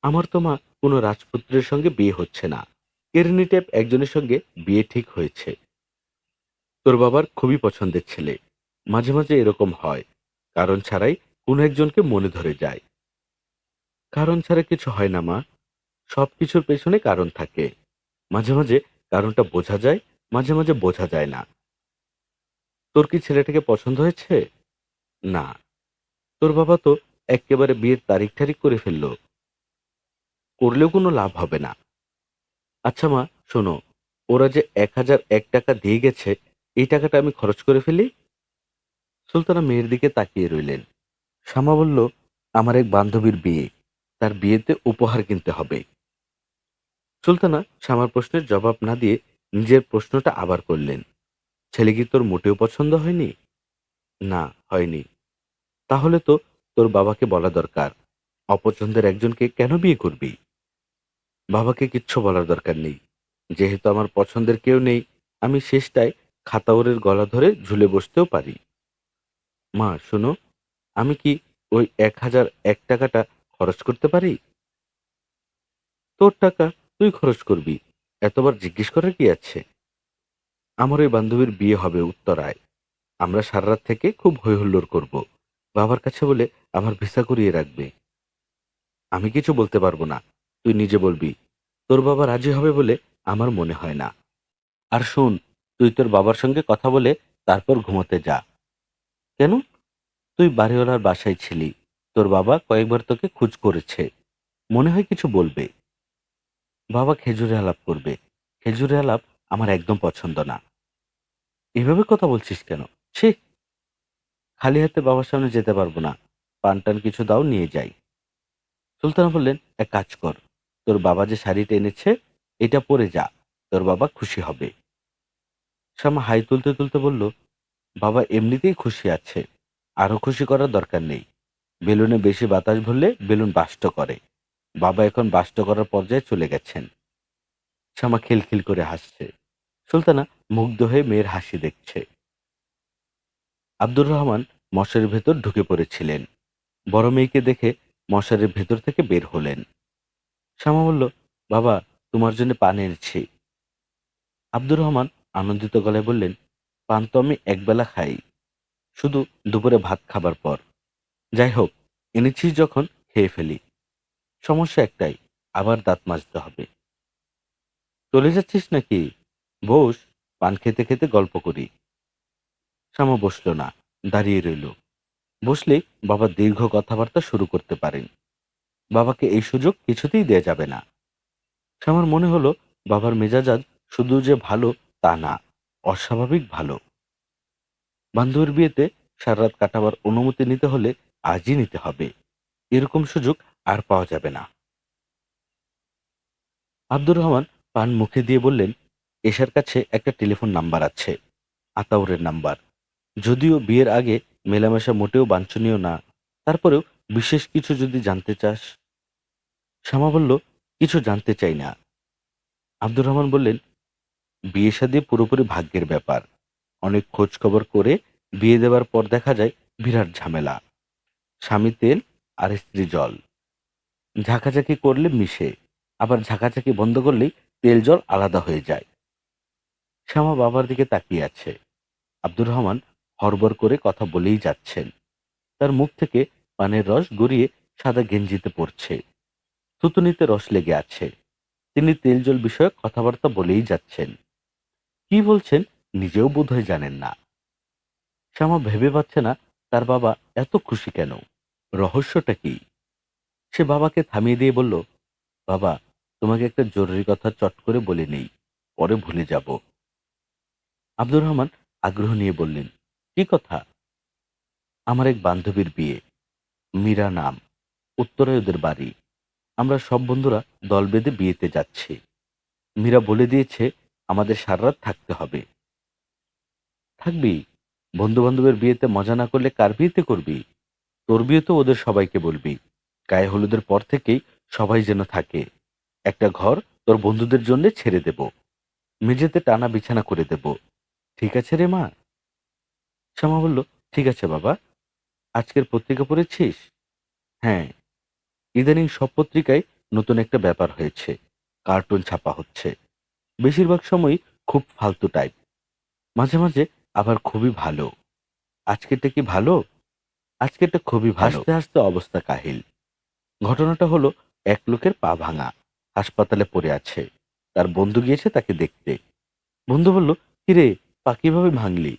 আমার তো মা কোনো রাজপুত্রের সঙ্গে বিয়ে হচ্ছে না। কেরানি টাইপ একজনের সঙ্গে বিয়ে ঠিক হয়েছে। তোর বাবার খুবই পছন্দের ছেলে। মাঝে মাঝে এরকম হয়, কারণ ছাড়াই কোনো একজনকে মনে ধরে যায়। কারণ ছাড়া কিছু হয় না মা, সবকিছুর পেছনে কারণ থাকে। মাঝে মাঝে কারণটা বোঝা যায়, মাঝে মাঝে বোঝা যায় না। তোর কি ছেলেটাকে পছন্দ হয়েছে? না। তোর বাবা তো এক্কেবারে বিয়ের তারিখ ঠারিখ করে ফেললো। করলেও কোনো লাভ হবে না। আচ্ছা মা, শোনো, ওরা যে 1001 টাকা দিয়ে গেছে, এই টাকাটা আমি খরচ করে ফেলি। সুলতানা মেয়ের দিকে তাকিয়ে রইলেন। শ্যামা বলল, আমার এক বান্ধবীর বিয়ে, তার বিয়েতে উপহার কিনতে হবে। সুলতানা শ্যামার প্রশ্নের জবাব না দিয়ে নিজের প্রশ্নটা আবার করলেন, ছেলে কি তোর মোটেও পছন্দ হয়নি? না, হয়নি। তাহলে তো তোর বাবাকে বলা দরকার, অপছন্দের একজনকে কেন বিয়ে করবি? বাবাকে কিচ্ছু বলার দরকার নেই। যেহেতু আমার পছন্দের কেউ নেই, আমি শেষটায় খাতাওয়ারের গলা ধরে ঝুলে বসতেও পারি। মা শোনো, আমি কি ওই ১,০০০ টাকাটা খরচ করতে পারি? তোর টাকা তুই খরচ করবি, এতবার জিজ্ঞেস করার কি আছে? আমার ওই বান্ধবীর বিয়ে হবে উত্তরায়। আমরা সারা রাত থেকে খুব হৈ হুল্লোড় করব। বাবার কাছে বলে আমার ভিসা করিয়ে রাখবে। আমি কিছু বলতে পারবো না, তুই নিজে বলবি। তোর বাবা রাজি হবে বলে আমার মনে হয় না। আর শোন, তুই তোর বাবার সঙ্গে কথা বলে তারপর ঘুমোতে যা। কেন? তুই বাড়িওয়ালার বাসায় ছিলি, তোর বাবা কয়েকবার তোকে খোঁজ করেছে, মনে হয় কিছু বলবে। বাবা খেজুরে আলাপ করবে। খেজুরে আলাপ আমার একদম পছন্দ না। এভাবে কথা বলছিস কেন? ছি! খালি হাতে বাবার সামনে যেতে পারবো না। পান টান কিছু দাও, নিয়ে যাই। সুলতানা বললেন, এক কাজ কর, তোর বাবা যে শাড়িটা এনেছে এটা পরে যা, তোর বাবা খুশি হবে। শ্যামা হাই তুলতে তুলতে বলল, বাবা এমনিতেই খুশি আছে, আরো খুশি করার দরকার নেই। বেলুনে বেশি বাতাস ভরলে বেলুন বাষ্ট করে। বাবা এখন বাষ্ট করার পর্যায়ে চলে গেছেন। শ্যামা খিলখিল করে হাসছে। সুলতানা মুগ্ধ হয়ে মেয়ের হাসি দেখছে। আব্দুর রহমান মশারির ভেতর ঢুকে পড়েছিলেন। বড় মেয়েকে দেখে মশারির ভেতর থেকে বের হলেন। শ্যামা বলল, বাবা, তোমার জন্য পান এনেছি। আব্দুর রহমান আনন্দিত গলায় বললেন, পান তো আমি একবেলা খাই, শুধু দুপুরে ভাত খাবার পর। যাই হোক, এনেছিস যখন খেয়ে ফেলি। সমস্যা একটাই, আবার দাঁত মাজতে হবে। চলে যাচ্ছিস নাকি? বস, পান খেতে খেতে গল্প করি। শ্যামা বসল না, দাঁড়িয়ে রইল। বসলেই বাবা দীর্ঘ কথাবার্তা শুরু করতে পারেন। বাবাকে এই সুযোগ কিছুতেই দেয়া যাবে না। শ্যামার মনে হলো বাবার মেজাজ আজ শুধু যে ভালো তা না, অস্বাভাবিক ভালো। বান্ধবীর বিয়েতে সারা রাত কাটাবার অনুমতি নিতে হলে আজই নিতে হবে। এরকম সুযোগ আর পাওয়া যাবে না। আব্দুর রহমান পান মুখে দিয়ে বললেন, এশার কাছে একটা টেলিফোন নাম্বার আছে, আতাউরের নাম্বার। যদিও বিয়ের আগে মেলামেশা মোটেও বাঞ্ছনীয় না, তারপরেও বিশেষ কিছু যদি জানতে চাস। শ্যামা বলল, কিছু জানতে চাই না। আব্দুর রহমান বললেন, বিয়ে শাদী পুরোপুরি ভাগ্যের ব্যাপার। অনেক খোঁজ খবর করে বিয়ে দেওয়ার পর দেখা যায় বিরাট ঝামেলা। স্বামী তেল আর স্ত্রী জল। ঝাঁকাঝাঁকি করলে মিশে, আবার ঝাঁকাঝাঁকি বন্ধ করলেই তেল জল আলাদা হয়ে যায়। শ্যামা বাবার দিকে তাকিয়ে আছে। আব্দুর রহমান হড়বড় করে কথা বলেই যাচ্ছেন। তার মুখ থেকে পানের রস গড়িয়ে সাদা গেঞ্জিতে পড়ছে। থুতুনিতে রস লেগে আছে। তিনি তেল জল বিষয়ক কথাবার্তা বলেই যাচ্ছেন। কি বলছেন নিজেও বোধহয় জানেন না। শ্যামা ভেবে পাচ্ছে না তার বাবা এত খুশি কেন, রহস্যটা কি। সে বাবাকে থামিয়ে দিয়ে বলল, বাবা, তোমাকে একটা জরুরি কথা চট করে বলে নেই, পরে ভুলে যাব। আব্দুর রহমান আগ্রহ নিয়ে বললেন, কি কথা? আমার এক বান্ধবীর বিয়ে, মীরা নাম, উত্তরায় ওদের বাড়ি। আমরা সব বন্ধুরা দল বেঁধে বিয়েতে যাচ্ছি। মীরা বলে দিয়েছে আমাদের সারা রাত থাকতে হবে। থাকবি? বন্ধু বান্ধবের বিয়েতে মজা না করলে কার বিয়েতে করবি? তোর বিয়ে তো ওদের সবাইকে বলবি। গায়ে হলুদের পর থেকেই সবাই যেন থাকে। একটা ঘর তোর বন্ধুদের জন্য ছেড়ে দেব, মেঝেতে টানা বিছানা করে দেব। ঠিক আছে রে মা? শ্যামা বলল, ঠিক আছে বাবা। আজকের পত্রিকা পড়েছিস? হ্যাঁ, ইদানিং সব পত্রিকায় নতুন একটা ব্যাপার হয়েছে, কার্টুন ছাপা হচ্ছে। বেশিরভাগ সময়ই খুব ফালতু টাইপ, মাঝে মাঝে আবার খুবই ভালো। আজকেরটা কি ভালো? আজকেরটা খুবই ভালো। হাসতে হাসতে অবস্থা কাহিল। ঘটনাটা হলো, এক লোকের পা ভাঙা, হাসপাতালে পড়ে আছে। তার বন্ধু গিয়েছে তাকে দেখতে। বন্ধু বলল, কিরে, পা কিভাবে ভাঙলি?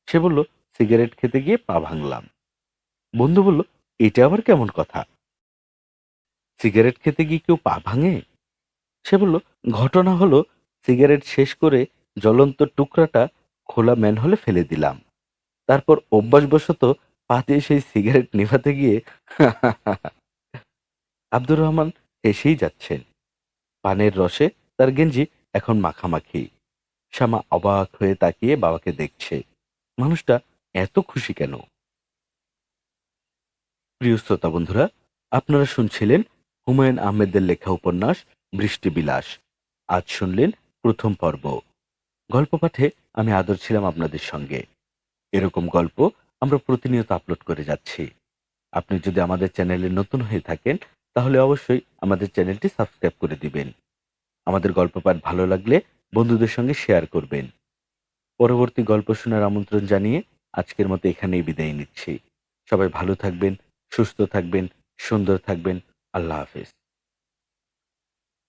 সে বলল, সিগারেট খেতে গিয়ে পা ভাঙলাম। বন্ধু বলল, এটা আবার কেমন কথা? সিগারেট খেতে গিয়ে কেউ পা ভাঙে? সে বলল, ঘটনা হলো, সিগারেট শেষ করে জ্বলন্ত টুকরাটা খোলা ম্যানহোলে ফেলে দিলাম। তারপর অভ্যাসবশত পা দিয়ে সেই সিগারেট নিভাতে গিয়ে আব্দুর রহমান হেসেই যাচ্ছেন। পানের রসে তার গেঞ্জি এখন মাখামাখি। শ্যামা অবাক হয়ে তাকিয়ে বাবাকে দেখছে। মানুষটা এত খুশি কেন? প্রিয় শ্রোতা বন্ধুরা, আপনারা শুনছিলেন হুমায়ুন আহমেদের লেখা উপন্যাস বৃষ্টিবিলাস। আজ শুনলেন প্রথম পর্ব। গল্প পাঠে আমি আদর ছিলাম আপনাদের সঙ্গে। এরকম গল্প আমরা প্রতিনিয়ত আপলোড করে যাচ্ছি। আপনি যদি আমাদের চ্যানেলে নতুন হয়ে থাকেন, তাহলে অবশ্যই আমাদের চ্যানেলটি সাবস্ক্রাইব করে দিবেন। আমাদের গল্প পাঠ ভালো লাগলে বন্ধুদের সঙ্গে শেয়ার করবেন। পরবর্তী গল্প শোনার আমন্ত্রণ জানিয়ে আজকের মতো এখানেই বিদায় নিচ্ছি। সবাই ভালো থাকবেন, সুস্থ থাকবেন, সুন্দর থাকবেন। আল্লাহ হাফেজ।